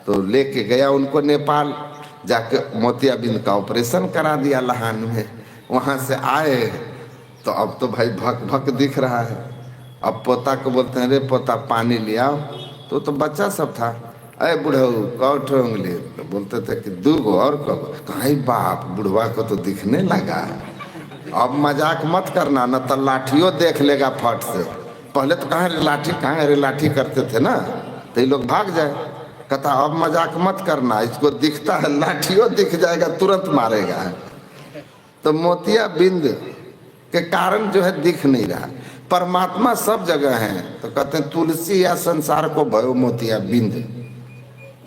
तो लेके गया उनको नेपाल। जाके मोतियाबिंद का ऑपरेशन करा दिया लहान में। वहाँ से आए तो अब तो भाई भक भक दिख रहा है। अब पोता को बोलते हैं रे पोता पानी ले आओ। तो बच्चा सब था। अरे बुढ़ऊ कौठो उंगली, तो बोलते थे कि 2 गो और कब। कहीं बाप बुढ़वा को तो दिखने लगा। अब मजाक मत करना, न तो लाठियों देख लेगा फट से। पहले तो कहाँ रे लाठी करते थे ना, तो ये लोग भाग जाए। कहता अब मजाक मत करना, इसको दिखता है लाठियों दिख जाएगा तुरंत मारेगा। तो मोतियाबिंद के कारण जो है दिख नहीं रहा। परमात्मा सब जगह है। तो कहते हैं तुलसी या संसार को भयो मोतियाबिंद।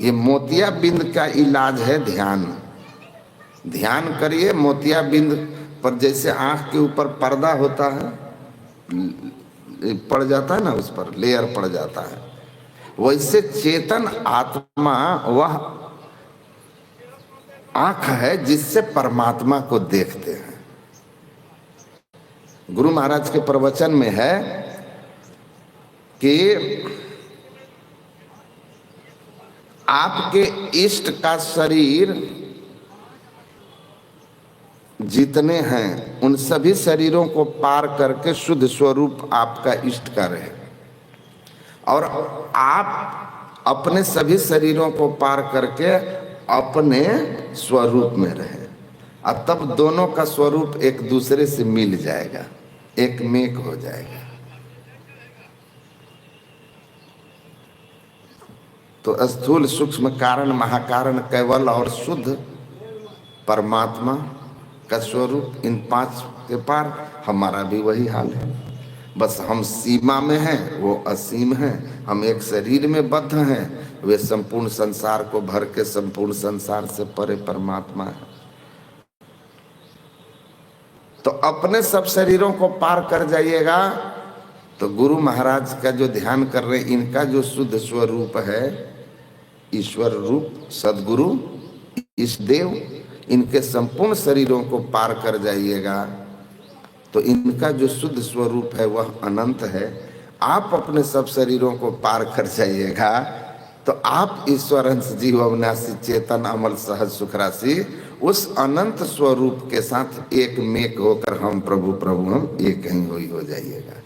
ये मोतियाबिंद का इलाज है ध्यान। ध्यान करिए मोतियाबिंद पर। जैसे आँख के ऊपर पर्दा होता है, पड़ जाता है ना, उस पर लेयर पड़ जाता है, वैसे चेतन आत्मा वह आँख है जिससे परमात्मा को देखते हैं। गुरु महाराज के प्रवचन में है कि आपके इष्ट का शरीर जितने हैं उन सभी शरीरों को पार करके शुद्ध स्वरूप आपका इष्ट का रहे, और आप अपने सभी शरीरों को पार करके अपने स्वरूप में रहे। और तब दोनों का स्वरूप एक दूसरे से मिल जाएगा, एक मेक हो जाएगा। तो स्थूल सूक्ष्म कारण महाकारण केवल और शुद्ध परमात्मा का स्वरूप, इन 5 के पार हमारा भी वही हाल है। बस हम सीमा में हैं, वो असीम हैं। हम एक शरीर में बद्ध हैं, वे संपूर्ण संसार को भर के संपूर्ण संसार से परे परमात्मा है। तो अपने सब शरीरों को पार कर जाइएगा। तो गुरु महाराज का जो ध्यान कर रहे हैं, इनका जो शुद्ध स्वरूप है, ईश्वर रूप सदगुरु इष्ट देव, इनके संपूर्ण शरीरों को पार कर जाइएगा तो इनका जो शुद्ध स्वरूप है वह अनंत है। आप अपने सब शरीरों को पार कर जाइएगा तो आप ईश्वर अंश जीव अविनाशी चेतन अमल सहज सुख राशि उस अनंत स्वरूप के साथ एक मेक होकर हम प्रभु हम एक ही हो जाइएगा।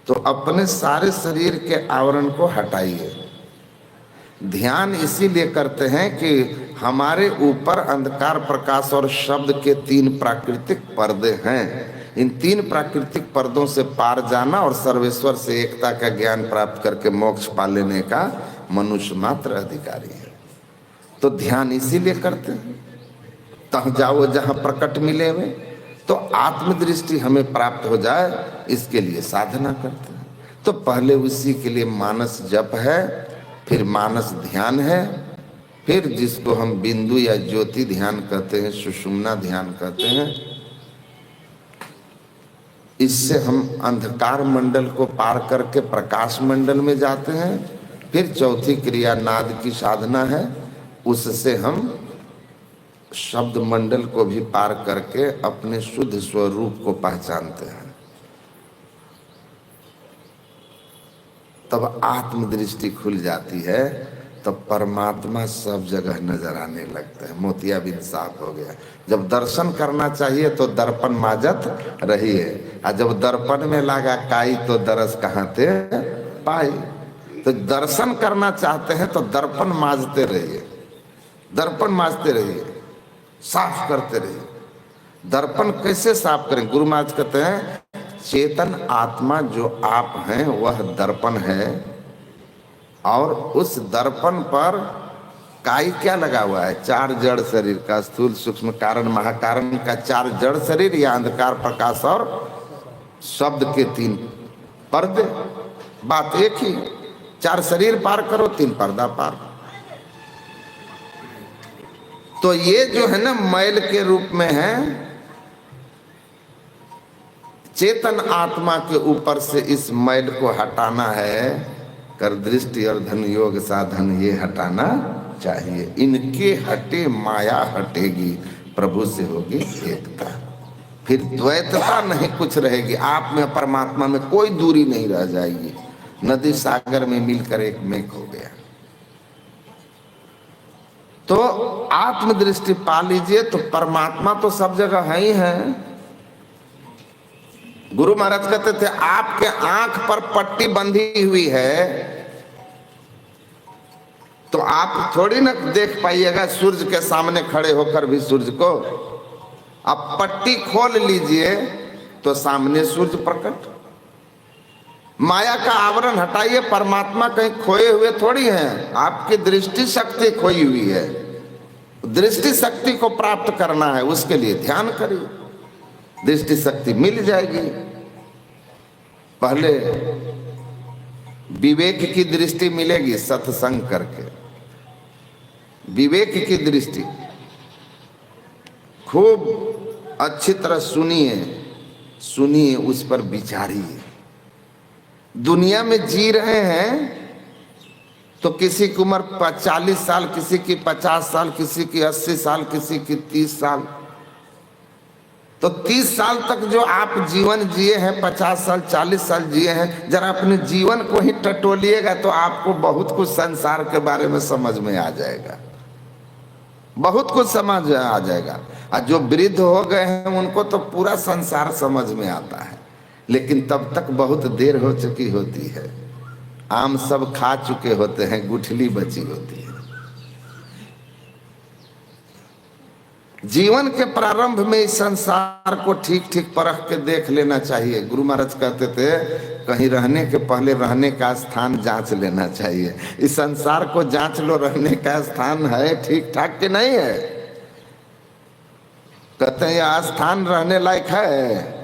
तो अपने सारे शरीर के आवरण को हटाइए। ध्यान इसीलिए करते हैं कि हमारे ऊपर अंधकार प्रकाश और शब्द के 3 प्राकृतिक पर्दे हैं। इन 3 प्राकृतिक पर्दों से पार जाना और सर्वेश्वर से एकता का ज्ञान प्राप्त करके मोक्ष पा लेने का मनुष्य मात्र अधिकारी है। तो ध्यान इसीलिए करते हैं, तह जाओ जहाँ प्रकट मिले हुए, तो आत्मदृष्टि हमें प्राप्त हो जाए, इसके लिए साधना करते हैं। तो पहले उसी के लिए मानस जप है, फिर मानस ध्यान है, फिर जिसको हम बिंदु या ज्योति ध्यान कहते हैं, सुषुम्ना ध्यान कहते हैं। इससे हम अंधकार मंडल को पार करके प्रकाश मंडल में जाते हैं। फिर चौथी क्रिया नाद की साधना है, उससे हम शब्द मंडल को भी पार करके अपने शुद्ध स्वरूप को पहचानते हैं। तब आत्मदृष्टि खुल जाती है, तब परमात्मा सब जगह नजर आने लगता है। मोतियाबिंद साफ हो गया। जब दर्शन करना चाहिए तो दर्पण माजत रहिए, और जब दर्पण में लगा काई तो दरस कहाँ थे पाई। तो दर्शन करना चाहते हैं तो दर्पण माजते रहिए, दर्पण माजते रहिए, साफ करते रहिए। दर्पण कैसे साफ करें? गुरु महाराज कहते हैं चेतन आत्मा जो आप हैं वह दर्पण है, और उस दर्पण पर काई क्या लगा हुआ है? 4 जड़ शरीर का, स्थूल सूक्ष्म कारण महाकारण का 4 जड़ शरीर, या अंधकार प्रकाश और शब्द के 3 पर्दे, बात एक ही। 4 शरीर पार करो, 3 पर्दा पार। तो ये जो है ना मैल के रूप में है, चेतन आत्मा के ऊपर से इस मैल को हटाना है। कर दृष्टि और धन योग साधन ये हटाना चाहिए। इनके हटे माया हटेगी, प्रभु से होगी एकता, फिर द्वैतता नहीं कुछ रहेगी। आप में परमात्मा में कोई दूरी नहीं रह जाएगी। नदी सागर में मिलकर एक मेघ हो गया। तो आत्मदृष्टि पा लीजिए तो परमात्मा तो सब जगह है ही है। गुरु महाराज कहते थे आपके आंख पर पट्टी बंधी हुई है तो आप थोड़ी ना देख पाइएगा सूर्य के सामने खड़े होकर भी सूर्य को। आप पट्टी खोल लीजिए तो सामने सूर्य प्रकट। माया का आवरण हटाइए, परमात्मा कहीं खोए हुए थोड़ी हैं। आपकी दृष्टि शक्ति खोई हुई है। दृष्टि शक्ति को प्राप्त करना है, उसके लिए ध्यान करिए, दृष्टि शक्ति मिल जाएगी। पहले विवेक की दृष्टि मिलेगी सत्संग करके। विवेक की दृष्टि खूब अच्छी तरह सुनिए, सुनिए, उस पर विचारिए। दुनिया में जी रहे हैं तो किसी की उम्र 40 साल, किसी की 50 साल, किसी की 80 साल, किसी की 30 साल। तो 30 साल तक जो आप जीवन जिए हैं, 50 साल 40 साल जिए हैं, जरा अपने जीवन को ही टटोलिएगा तो आपको बहुत कुछ संसार के बारे में समझ में आ जाएगा, बहुत कुछ समझ आ जाएगा। और जो वृद्ध हो गए हैं उनको तो पूरा संसार समझ में आता है, लेकिन तब तक बहुत देर हो चुकी होती है। आम सब खा चुके होते हैं, गुठली बची होती है। जीवन के प्रारंभ में इस संसार को ठीक ठीक परख के देख लेना चाहिए। गुरु महाराज कहते थे कहीं रहने के पहले रहने का स्थान जांच लेना चाहिए। इस संसार को जांच लो, रहने का स्थान है ठीक ठाक कि नहीं है। कहते हैं यह स्थान रहने लायक है,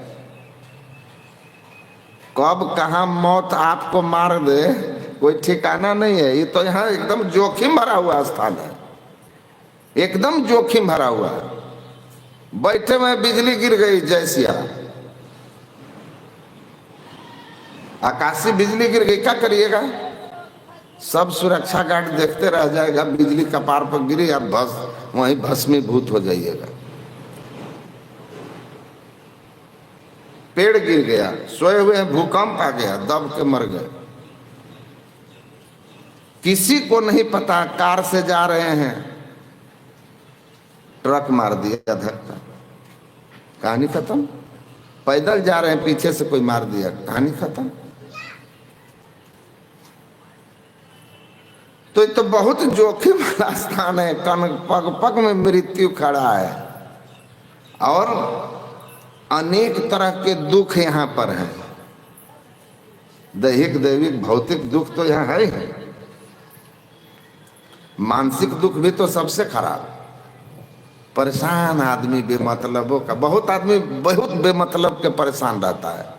कब कहाँ मौत आपको मार दे कोई ठिकाना नहीं है। ये तो यहाँ एकदम जोखिम भरा हुआ स्थान है, एकदम जोखिम भरा हुआ है। बैठे में बिजली गिर गई जैसिया, आकाशीय बिजली गिर गई, क्या करिएगा? सब सुरक्षा गार्ड देखते रह जाएगा, बिजली कपार पर गिरी, आप वहीं भस्मीभूत हो जाइएगा। पेड़ गिर गया, सोए हुए भूकंप आ गया, दब के मर गए। किसी को नहीं पता, कार से जा रहे हैं, ट्रक मार दिया धक्का, कहानी खत्म। पैदल जा रहे हैं, पीछे से कोई मार दिया, कहानी खत्म। तो ये तो बहुत जोखिम वाला स्थान है। पग पग में मृत्यु खड़ा है और अनेक तरह के दुख यहाँ पर हैं। दैहिक दैविक भौतिक दुख तो यहाँ है ही, मानसिक दुख भी तो सबसे खराब। परेशान आदमी बेमतलबों का, बहुत आदमी बहुत बेमतलब के परेशान रहता है।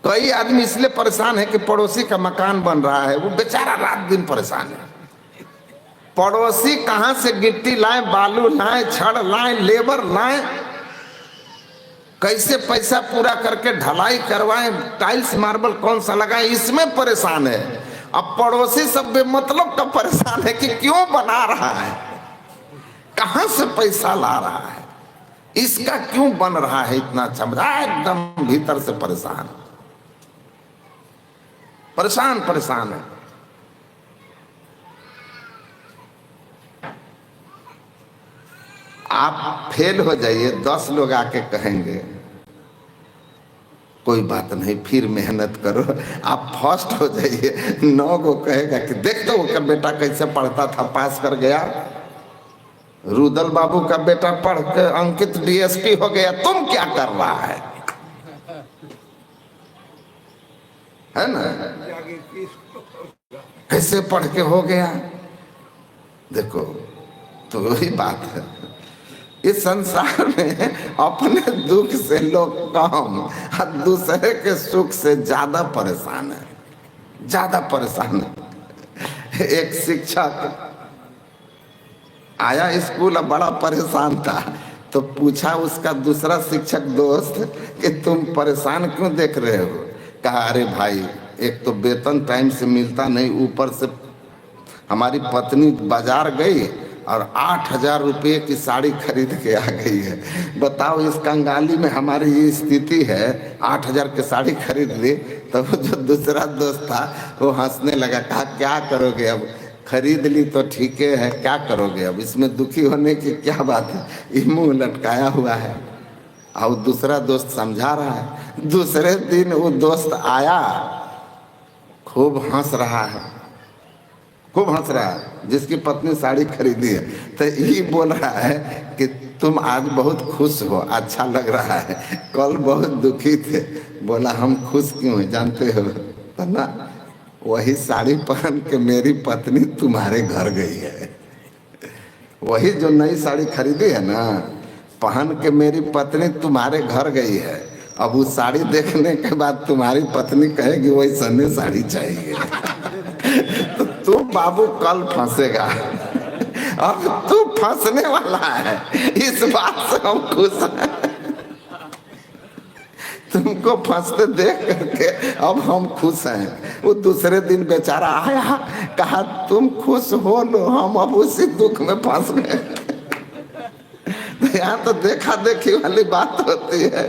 कई आदमी इसलिए परेशान है कि पड़ोसी का मकान बन रहा है, वो बेचारा रात दिन परेशान है। पड़ोसी कहां से गिट्टी लाए, बालू लाए, छड़ लाए, लेबर लाए, कैसे पैसा पूरा करके ढलाई करवाएं, टाइल्स मार्बल कौन सा लगाए, इसमें परेशान है। अब पड़ोसी सब बेमतलब का परेशान है कि क्यों बना रहा है, कहां से पैसा ला रहा है, इसका क्यों बन रहा है इतना चमड़ा, एकदम भीतर से परेशान परेशान परेशान है। आप फेल हो जाइए, 10 लोग आके कहेंगे कोई बात नहीं, फिर मेहनत करो। आप फर्स्ट हो जाइए, 9 को कहेगा कि देख तो उसका बेटा कैसे पढ़ता था, पास कर गया। रुदल बाबू का बेटा पढ़ के अंकित डीएसपी हो गया, तुम क्या कर रहा है ना? कैसे पढ़ के हो गया? देखो तो वही बात है। इस संसार में अपने दुख से लोग कम और दूसरे के सुख से ज्यादा परेशान है, ज्यादा परेशान है। एक शिक्षक आया स्कूल और बड़ा परेशान था, तो पूछा उसका दूसरा शिक्षक दोस्त कि तुम परेशान क्यों देख रहे हो? कहा अरे भाई, एक तो वेतन टाइम से मिलता नहीं, ऊपर से हमारी पत्नी बाजार गई और 8,000 रुपये की साड़ी खरीद के आ गई है। बताओ इस कंगाली में हमारी ये स्थिति है, 8,000 की साड़ी खरीद ली। तब जो दूसरा दोस्त था वो हंसने लगा, कहा क्या करोगे अब, खरीद ली तो ठीक है, क्या करोगे अब, इसमें दुखी होने की क्या बात है, ये मुंह लटकाया हुआ है। और दूसरा दोस्त समझा रहा है। दूसरे दिन वो दोस्त आया, खूब हंस रहा है, खूब हंस रहा है, जिसकी पत्नी साड़ी खरीदी है। तो ये बोल रहा है कि तुम आज बहुत खुश हो, अच्छा लग रहा है, कल बहुत दुखी थे। बोला हम खुश क्यों हैं जानते हो? तो ना, वही साड़ी पहन के मेरी पत्नी तुम्हारे घर गई है। वही जो नई साड़ी खरीदी है ना, पहन के मेरी पत्नी तुम्हारे घर गई है। अब उस साड़ी देखने के बाद तुम्हारी पत्नी कहेगी वही सन्नी साड़ी चाहिए। तो तू बाबू कल फंसेगा, अब तू फंसने वाला है, इस बात से हम खुश हैं। तुमको फंसते देख करके अब हम खुश हैं। वो दूसरे दिन बेचारा आया, कहा तुम खुश हो लो, हम अब उसी दुख में फंस गए। तो यहाँ तो देखा देखी वाली बात होती है।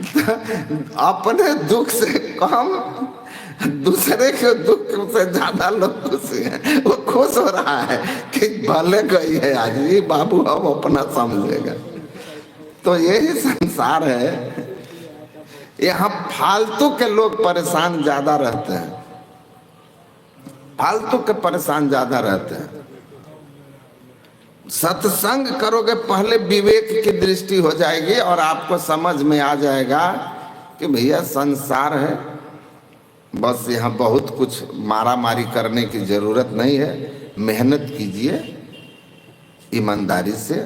तो अपने दुख से कम दूसरे के दुख से ज्यादा लोग खुश हैं। वो खुश हो रहा है कि भले गई है आज, ये बाबू अब अपना समझेगा। तो यही संसार है। यहाँ फालतू के लोग परेशान ज्यादा रहते हैं, फालतू के परेशान ज्यादा रहते हैं। सत्संग करोगे, पहले विवेक की दृष्टि हो जाएगी और आपको समझ में आ जाएगा कि भैया संसार है, बस यहाँ बहुत कुछ मारा मारी करने की जरूरत नहीं है। मेहनत कीजिए ईमानदारी से,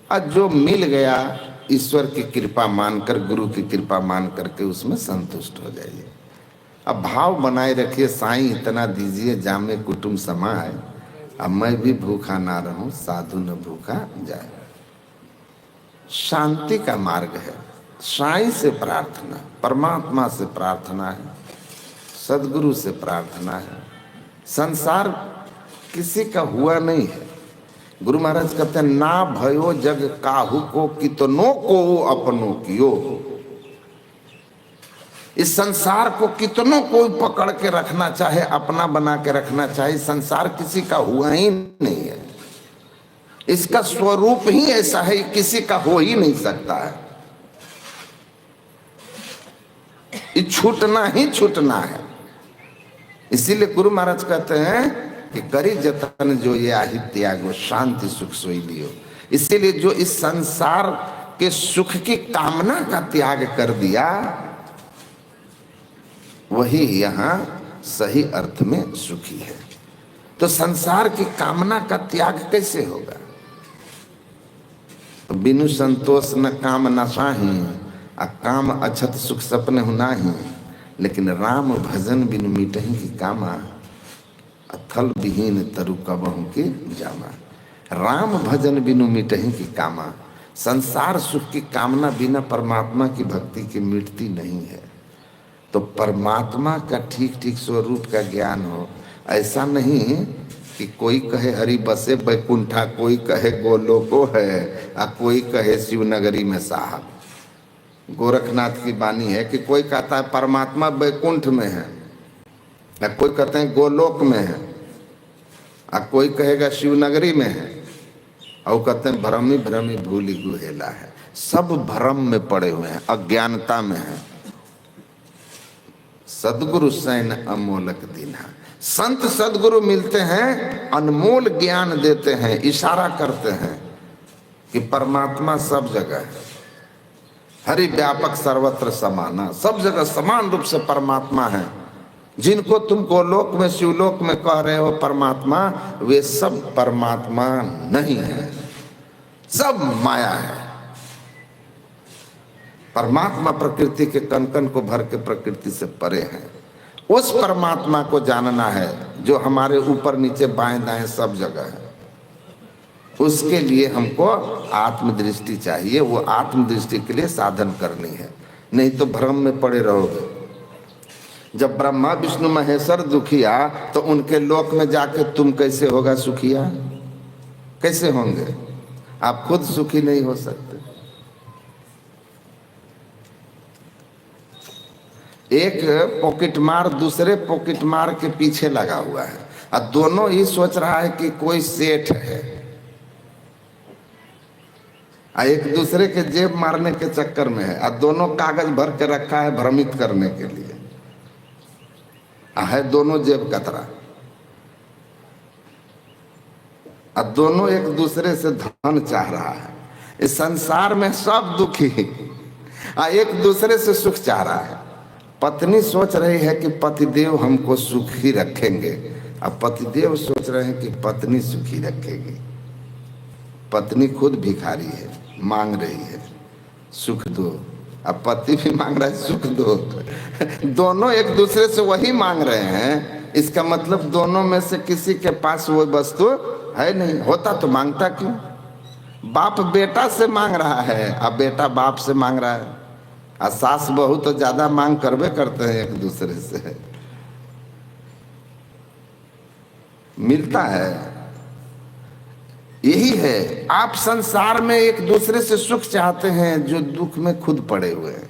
और जो मिल गया ईश्वर की कृपा मानकर, गुरु की कृपा मान करके उसमें संतुष्ट हो जाइए। अब भाव बनाए रखिए, साईं इतना दीजिए जामे कुटुंब समाए, अब मैं भी भूखा ना रहूं, साधु न भूखा जाए। शांति का मार्ग है, साईं से प्रार्थना, परमात्मा से प्रार्थना है, सदगुरु से प्रार्थना है। संसार किसी का हुआ नहीं है। गुरु महाराज कहते हैं ना भयो जग काहू को, कितनों को अपनों कियो। इस संसार को कितनों को पकड़ के रखना चाहे, अपना बना के रखना चाहे, संसार किसी का हुआ ही नहीं है। इसका स्वरूप ही ऐसा है, किसी का हो ही नहीं सकता है। ये छूटना ही छूटना है। इसीलिए गुरु महाराज कहते हैं कि करी जतन जो ये आहि त्यागो, शांति सुख सोई लियो। इसीलिए जो इस संसार के सुख की कामना का त्याग कर दिया, वही यहाँ सही अर्थ में सुखी है। तो संसार की कामना का त्याग कैसे होगा? तो बिनु संतोष न काम न साही, आ काम अछत सुख सपने हो नाही। लेकिन राम भजन बिनु मिटहि की कामा, अथल विहीन तरु कबहु की जामा। राम भजन बिनु मिटहि की कामा, संसार सुख की कामना बिना परमात्मा की भक्ति की मिटती नहीं है। तो परमात्मा का ठीक ठीक स्वरूप का ज्ञान हो। ऐसा नहीं कि कोई कहे हरि बसे बैकुंठा, कोई कहे गोलोको है, और कोई कहे शिवनगरी में साहब। गोरखनाथ की वाणी है कि कोई कहता है परमात्मा बैकुंठ में है, या कोई कहते हैं गोलोक में है, और कोई कहेगा शिवनगरी में है, और कहते हैं भ्रमी भ्रमी भूली गुहेला है। सब भ्रम में पड़े हुए हैं, अज्ञानता में है। सदगुरु सैन अमोलक दीन्हा। संत सदगुरु मिलते हैं, अनमोल ज्ञान देते हैं, इशारा करते हैं कि परमात्मा सब जगह है। हरि व्यापक सर्वत्र समाना, सब जगह समान रूप से परमात्मा है। जिनको तुम गोलोक में शिवलोक में कह रहे हो परमात्मा, वे सब परमात्मा नहीं है। सब माया है। परमात्मा प्रकृति के कण कण को भर के प्रकृति से परे है। उस परमात्मा को जानना है जो हमारे ऊपर नीचे बाएं दाएं सब जगह है। उसके लिए हमको आत्मदृष्टि चाहिए। वो आत्मदृष्टि के लिए साधन करनी है, नहीं तो भ्रम में पड़े रहोगे। जब ब्रह्मा विष्णु महेश्वर दुखिया तो उनके लोक में जाके तुम कैसे होगा सुखिया? कैसे होंगे? आप खुद सुखी नहीं हो सकते। एक पॉकेट मार दूसरे पॉकेट मार के पीछे लगा हुआ है और दोनों ही सोच रहा है कि कोई सेठ है, एक दूसरे के जेब मारने के चक्कर में है और दोनों कागज भर के रखा है भ्रमित करने के लिए। है दोनों जेब कतरा और दोनों एक दूसरे से धन चाह रहा है। इस संसार में सब दुखी एक दूसरे से सुख चाह रहा है। पत्नी सोच रही है कि पतिदेव हमको सुखी रखेंगे, अब पतिदेव सोच रहे हैं कि पत्नी सुखी रखेगी। पत्नी खुद भिखारी है, मांग रही है सुख दो, अब पति भी मांग रहा है सुख दो। दोनों एक दूसरे से वही मांग रहे हैं। इसका मतलब दोनों में से किसी के पास वो वस्तु है नहीं। होता तो मांगता क्यों? बाप बेटा से मांग रहा है, अब बेटा बाप से मांग रहा है। और सास बहू तो ज्यादा मांग करवे करते हैं एक दूसरे से, मिलता है। यही है, आप संसार में एक दूसरे से सुख चाहते हैं जो दुख में खुद पड़े हुए हैं।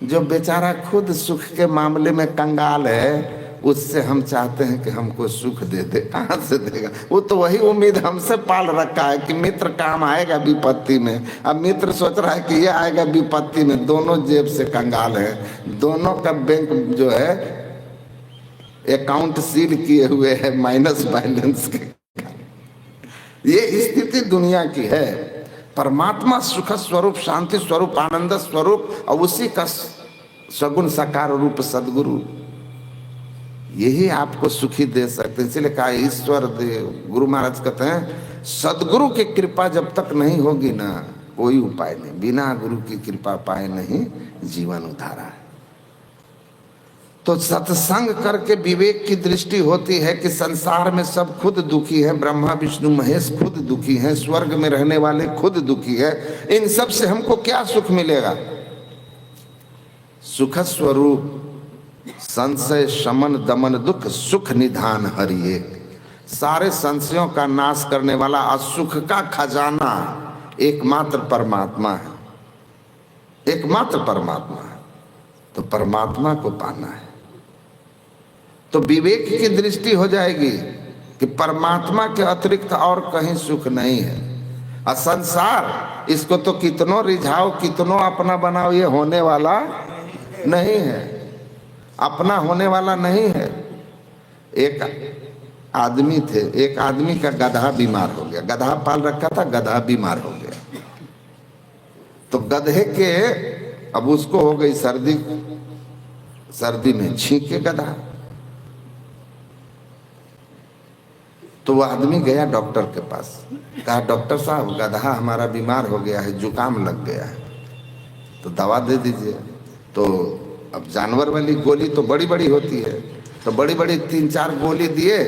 जो बेचारा खुद सुख के मामले में कंगाल है, उससे हम चाहते हैं कि हमको सुख दे दे। कहाँ से देगा? वो तो वही उम्मीद हमसे पाल रखा है कि मित्र काम आएगा विपत्ति में। अब मित्र सोच रहा है कि ये आएगा विपत्ति में। दोनों जेब से कंगाल है, दोनों का बैंक जो है अकाउंट सील किए हुए है माइनस बैलेंस के। ये स्थिति दुनिया की है। परमात्मा सुख स्वरूप, शांति स्वरूप, आनंद स्वरूप और उसी का सगुण साकार रूप सदगुरु, यही आपको सुखी दे सकते हैं। इसलिए कहा ईश्वर देव। गुरु महाराज कहते हैं सदगुरु की कृपा जब तक नहीं होगी ना, कोई उपाय नहीं। बिना गुरु की कृपा पाए नहीं जीवन उधारा है। तो सत्संग करके विवेक की दृष्टि होती है कि संसार में सब खुद दुखी है। ब्रह्मा विष्णु महेश खुद दुखी है, स्वर्ग में रहने वाले खुद दुखी है। इन सब से हमको क्या सुख मिलेगा? सुख स्वरूप संशय शमन दमन दुख सुख निधान हरि एक। सारे संशयों का नाश करने वाला असुख का खजाना एकमात्र परमात्मा है। एकमात्र परमात्मा है। तो परमात्मा को पाना है तो विवेक की दृष्टि हो जाएगी कि परमात्मा के अतिरिक्त और कहीं सुख नहीं है। और संसार इसको तो कितनों रिझाओ, कितनों अपना बनाओ, ये होने वाला नहीं है। अपना होने वाला नहीं है। एक आदमी थे, एक आदमी का गधा बीमार हो गया। गधा पाल रखा था, गधा बीमार हो गया। तो गधे के अब उसको हो गई सर्दी, सर्दी में छींके गधा। तो वह आदमी गया डॉक्टर के पास, कहा डॉक्टर साहब गधा हमारा बीमार हो गया है, जुकाम लग गया है, तो दवा दे दीजिए। तो अब जानवर वाली गोली तो बड़ी बड़ी होती है, तो बड़ी बड़ी 3-4 गोली दिए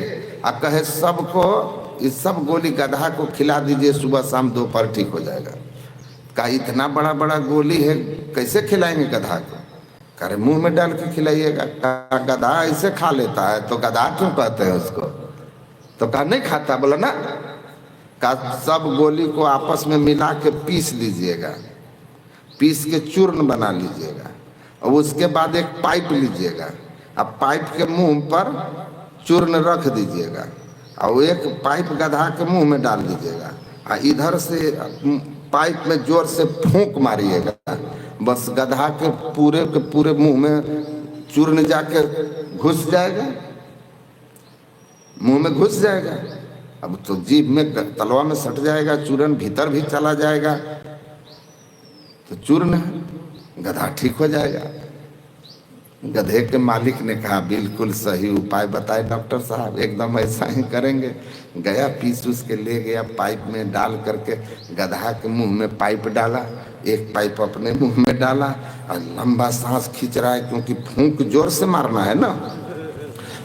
और कहे सबको इस सब गोली गधा को खिला दीजिए, सुबह शाम दोपहर ठीक हो जाएगा। कहा इतना बड़ा बड़ा गोली है कैसे खिलाएंगे गधा को? करे मुंह में डाल के खिलाइएगा। कहा गधा ऐसे खा लेता है तो गधा क्यों कहते हैं उसको? तो कहा नहीं खाता। बोला ना, कहा सब गोली को आपस में मिला के पीस लीजिएगा, पीस के चूर्ण बना लीजिएगा और उसके बाद एक पाइप लीजिएगा। अब पाइप के मुंह पर चूर्ण रख दीजिएगा और एक पाइप गधा के मुंह में डाल दीजिएगा और इधर से पाइप में जोर से फूंक मारिएगा। बस गधा के पूरे मुंह में चूर्ण जाके घुस जाएगा, मुंह में घुस जाएगा। अब तो जीभ में तलवा में सट जाएगा, चूर्ण भीतर भी चला जाएगा, तो चूर्ण गधा ठीक हो जाएगा। गधे के मालिक ने कहा बिल्कुल सही उपाय बताए डॉक्टर साहब, एकदम ऐसा ही करेंगे। गया पीस उस के ले गया, पाइप में डाल करके गधा के मुंह में पाइप डाला, एक पाइप अपने मुंह में डाला और लंबा सांस खींच रहा है, क्योंकि फूंक जोर से मारना है ना,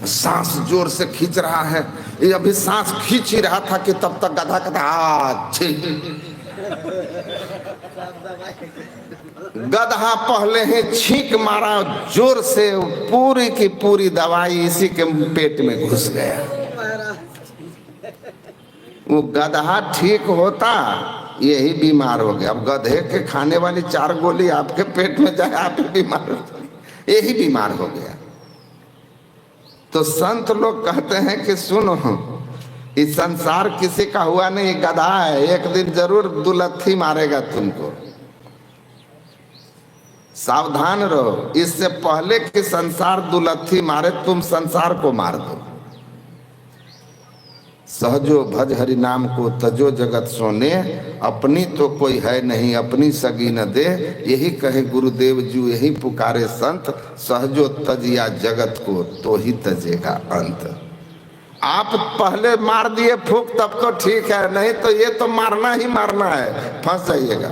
सांस जोर से खींच रहा है। ये अभी सांस खींच ही रहा था कि तब तक गधा कहता गधा पहले ही छींक मारा जोर से, पूरी की पूरी दवाई इसी के पेट में घुस गया। वो गधा ठीक होता यही बीमार हो गया। अब गधे के खाने वाली 4 गोली आपके पेट में जाए, आप बीमार हो, यही बीमार हो गया। तो संत लोग कहते हैं कि सुनो, इस संसार किसी का हुआ नहीं, गधा है, एक दिन जरूर दुलत्थी मारेगा तुमको, सावधान रहो। इससे पहले कि संसार दुलत्थी मारे, तुम संसार को मार दो। सहजो भज हरि नाम को तजो जगत सोने, अपनी तो कोई है नहीं अपनी सगी न दे, यही कहे गुरुदेव जी, यही पुकारे संत, सहजो तजिया जगत को तो ही तजेगा अंत। आप पहले मार दिए फूक तब तो ठीक है, नहीं तो ये तो मारना ही मारना है, फंस जाइएगा।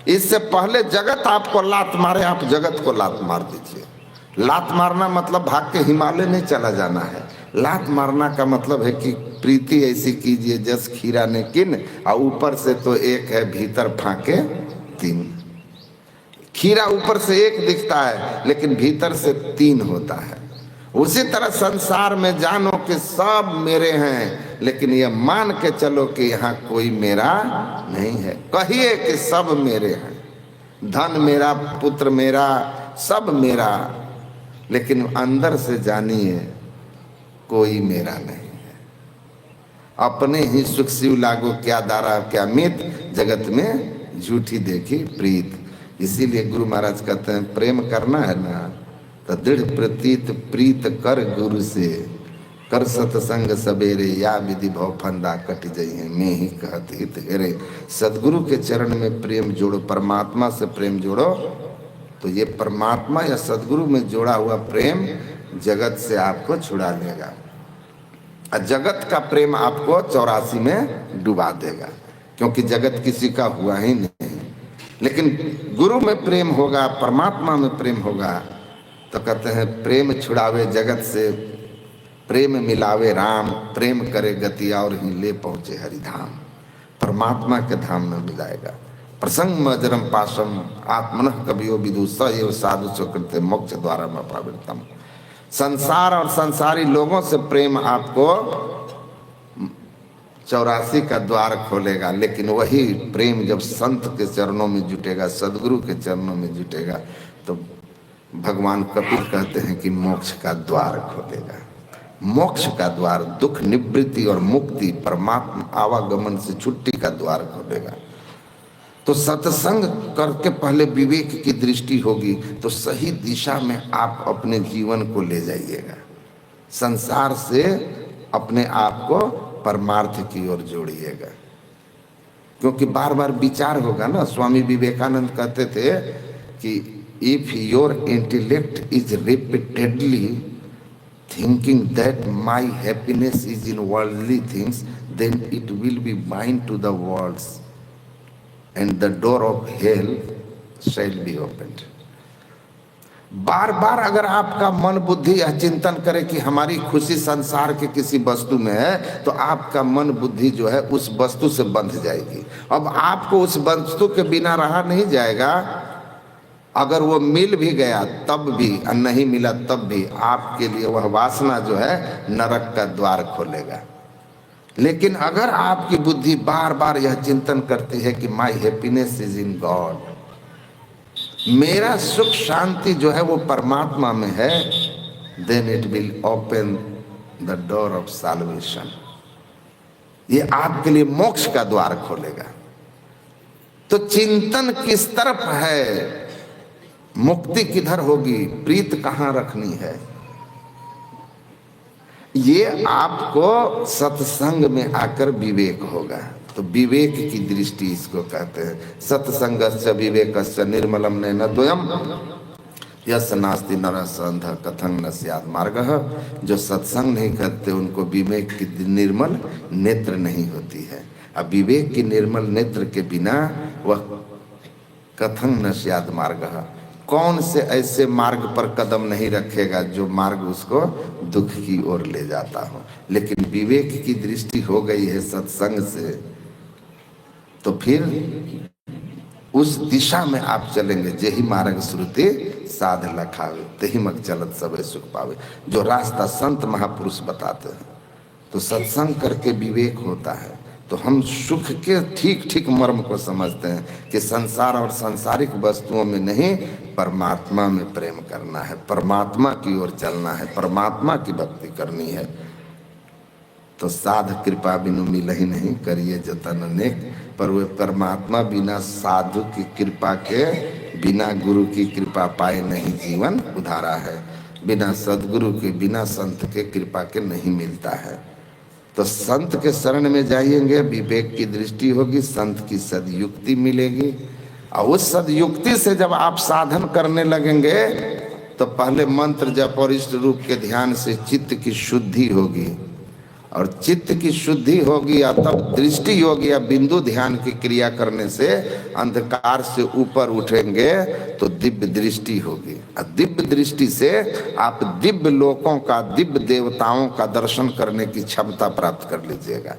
इससे पहले जगत आपको लात मारे, आप जगत को लात मार दीजिए। लात मारना मतलब भाग के हिमालय नहीं चला जाना है। लात मारना का मतलब है कि प्रीति ऐसी कीजिए जस खीरा ने किन, और ऊपर से तो एक है भीतर फाके 3। खीरा ऊपर से एक दिखता है लेकिन भीतर से 3 होता है। उसी तरह संसार में जानो कि सब मेरे हैं, लेकिन ये मान के चलो कि यहाँ कोई मेरा नहीं है। कहिए कि सब मेरे हैं, धन मेरा, पुत्र मेरा, सब मेरा, लेकिन अंदर से जानिए कोई मेरा नहीं है। अपने ही सुख शिव लागो क्या दारा क्या मित, जगत में झूठी देखी प्रीत। इसीलिए गुरु महाराज कहते हैं प्रेम करना है ना तो दृढ़ प्रतीत प्रीत कर गुरु से, कर सतसंग सवेरे, या विधि भव फंदा कट जाइए, मैं ही कहत हित हेरे। सदगुरु के चरण में प्रेम जोड़ो, परमात्मा से प्रेम जोड़ो, तो ये परमात्मा या सदगुरु में जोड़ा हुआ प्रेम जगत से आपको छुड़ा लेगा, और जगत का प्रेम आपको 84 में डुबा देगा, क्योंकि जगत किसी का हुआ ही नहीं। लेकिन गुरु में प्रेम होगा, परमात्मा में प्रेम होगा, तो कहते हैं प्रेम छुड़ावे जगत से, प्रेम मिलावे राम, प्रेम करे गति और ही ले पहुंचे हरिधाम। परमात्मा के धाम में मिलाएगा। प्रसंग मजरम पाशम आत्मनः कवियो विदु स एव साधु सुकृते मोक्ष द्वारा में पावित्रम। संसार और संसारी लोगों से प्रेम आपको 84 का द्वार खोलेगा, लेकिन वही प्रेम जब संत के चरणों में जुटेगा, सदगुरु के चरणों में जुटेगा, तो भगवान कपिल कहते हैं कि मोक्ष का द्वार खोलेगा। मोक्ष का द्वार, दुख निवृत्ति और मुक्ति, परमात्मा आवागमन से छुट्टी का द्वार खोलेगा। तो सत्संग करके पहले विवेक की दृष्टि होगी, तो सही दिशा में आप अपने जीवन को ले जाइएगा। संसार से अपने आप को परमार्थ की ओर जोड़िएगा, क्योंकि बार बार विचार होगा ना। स्वामी विवेकानंद कहते थे कि if your intellect is repeatedly thinking that my happiness is in worldly things, then it will be bind to the worlds and the door of hell shall be opened. बार बार अगर आपका मन बुद्धि यह चिंतन करे कि हमारी खुशी संसार के किसी वस्तु में है, तो आपका मन बुद्धि जो है उस वस्तु से बंध जाएगी। अब आपको उस वस्तु के बिना रहा नहीं जाएगा। अगर वो मिल भी गया तब भी, और नहीं मिला तब भी, आपके लिए वह वासना जो है नरक का द्वार खोलेगा। लेकिन अगर आपकी बुद्धि बार बार यह चिंतन करती है कि my happiness is in God, मेरा सुख शांति जो है वो परमात्मा में है, then it will open the door of salvation. ये आपके लिए मोक्ष का द्वार खोलेगा। तो चिंतन किस तरफ है, मुक्ति किधर होगी, प्रीत कहाँ रखनी है, ये आपको सत्संग में आकर विवेक होगा। तो विवेक की दृष्टि इसको कहते हैं। सत्संगस्य विवेकस्य निर्मलम नयनद्वयम् यस नास्ति नरः अंधः कथं न स्यात् मार्गः। जो सत्संग नहीं करते उनको विवेक की निर्मल नेत्र नहीं होती है। अब विवेक की निर्मल नेत्र के बिना वह कथं न स्यात् मार्गः, कौन से ऐसे मार्ग पर कदम नहीं रखेगा जो मार्ग उसको दुख की ओर ले जाता हो। लेकिन विवेक की दृष्टि हो गई है सत्संग से, तो फिर उस दिशा में आप चलेंगे। जेहि मार्ग श्रुति साध लखावे तेहि मग चलत सबे सुख पावे। जो रास्ता संत महापुरुष बताते हैं, तो सत्संग करके विवेक होता है, तो हम सुख के ठीक ठीक मर्म को समझते हैं कि संसार और सांसारिक वस्तुओं में नहीं, परमात्मा में प्रेम करना है, परमात्मा की ओर चलना है, परमात्मा की भक्ति करनी है। तो साध कृपा बिनु मिलहि नहीं, करिए जतन अनेक। पर वे परमात्मा बिना साधु की कृपा के, बिना गुरु की कृपा पाए नहीं जीवन उधारा है। बिना सदगुरु के, बिना संत के कृपा के नहीं मिलता है। तो संत के शरण में जाइएंगे, विवेक की दृष्टि होगी, संत की सदयुक्ति मिलेगी। और उस सदयुक्ति से जब आप साधन करने लगेंगे, तो पहले मंत्र जप और इष्ट रूप के ध्यान से चित्त की शुद्धि होगी, और चित्त की शुद्धि होगी या तब दृष्टि होगी, या बिंदु ध्यान की क्रिया करने से अंधकार से ऊपर उठेंगे तो दिव्य दृष्टि होगी। और दिव्य दृष्टि से आप दिव्य लोकों का, दिव्य देवताओं का दर्शन करने की क्षमता प्राप्त कर लीजिएगा।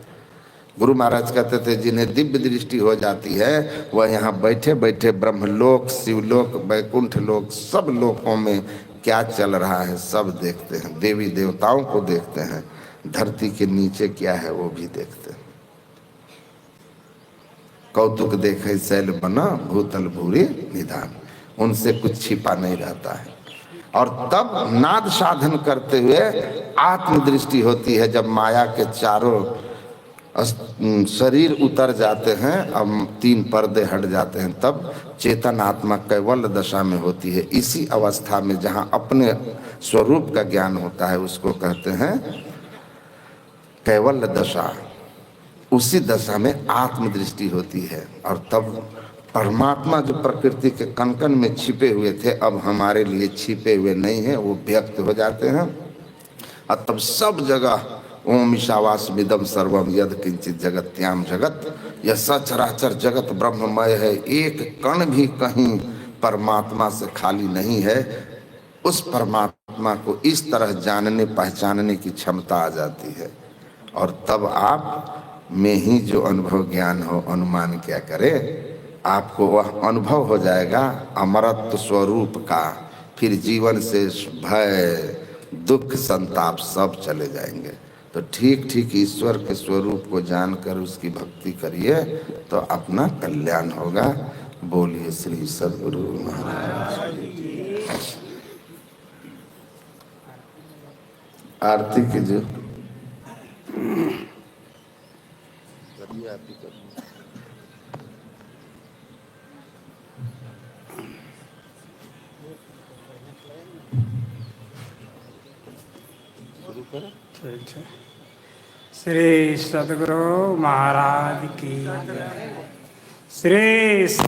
गुरु महाराज कहते थे जिन्हें दिव्य दृष्टि हो जाती है वह यहाँ बैठे बैठे ब्रह्मलोक, शिवलोक, वैकुंठ लोक, सब लोकों में क्या चल रहा है सब देखते हैं। देवी देवताओं को देखते हैं, धरती के नीचे क्या है वो भी देखते हैं। कौतुक देखे शैल बना, भूतल भूरी निधान, उनसे कुछ छिपा नहीं रहता है। और तब नाद साधन करते हुए आत्मदृष्टि होती है। जब माया के चारों शरीर उतर जाते हैं, अब 3 पर्दे हट जाते हैं, तब चेतन आत्मा कैवल्य दशा में होती है। इसी अवस्था में जहाँ अपने स्वरूप का ज्ञान होता है उसको कहते हैं कैवल्य दशा। उसी दशा में आत्मदृष्टि होती है, और तब परमात्मा जो प्रकृति के कण कण में छिपे हुए थे अब हमारे लिए छिपे हुए नहीं है, वो व्यक्त हो जाते हैं। और तब सब जगह ओम ईशावास्मिदं सर्वम यद किंचित जगत्याम जगत, यह सचराचर जगत ब्रह्ममय है, एक कण भी कहीं परमात्मा से खाली नहीं है। उस परमात्मा को इस तरह जानने पहचानने की क्षमता आ जाती है, और तब आप में ही जो अनुभव ज्ञान हो, अनुमान क्या करे, आपको वह अनुभव हो जाएगा अमरत्व स्वरूप का। फिर जीवन से भय, दुख, संताप सब चले जाएंगे। तो ठीक ठीक ईश्वर के स्वरूप को जानकर उसकी भक्ति करिए तो अपना कल्याण होगा। बोलिए श्री सद्गुरु महाराज की। आरती कीजिए। श्री सद्गुरु महाराज की जय। श्री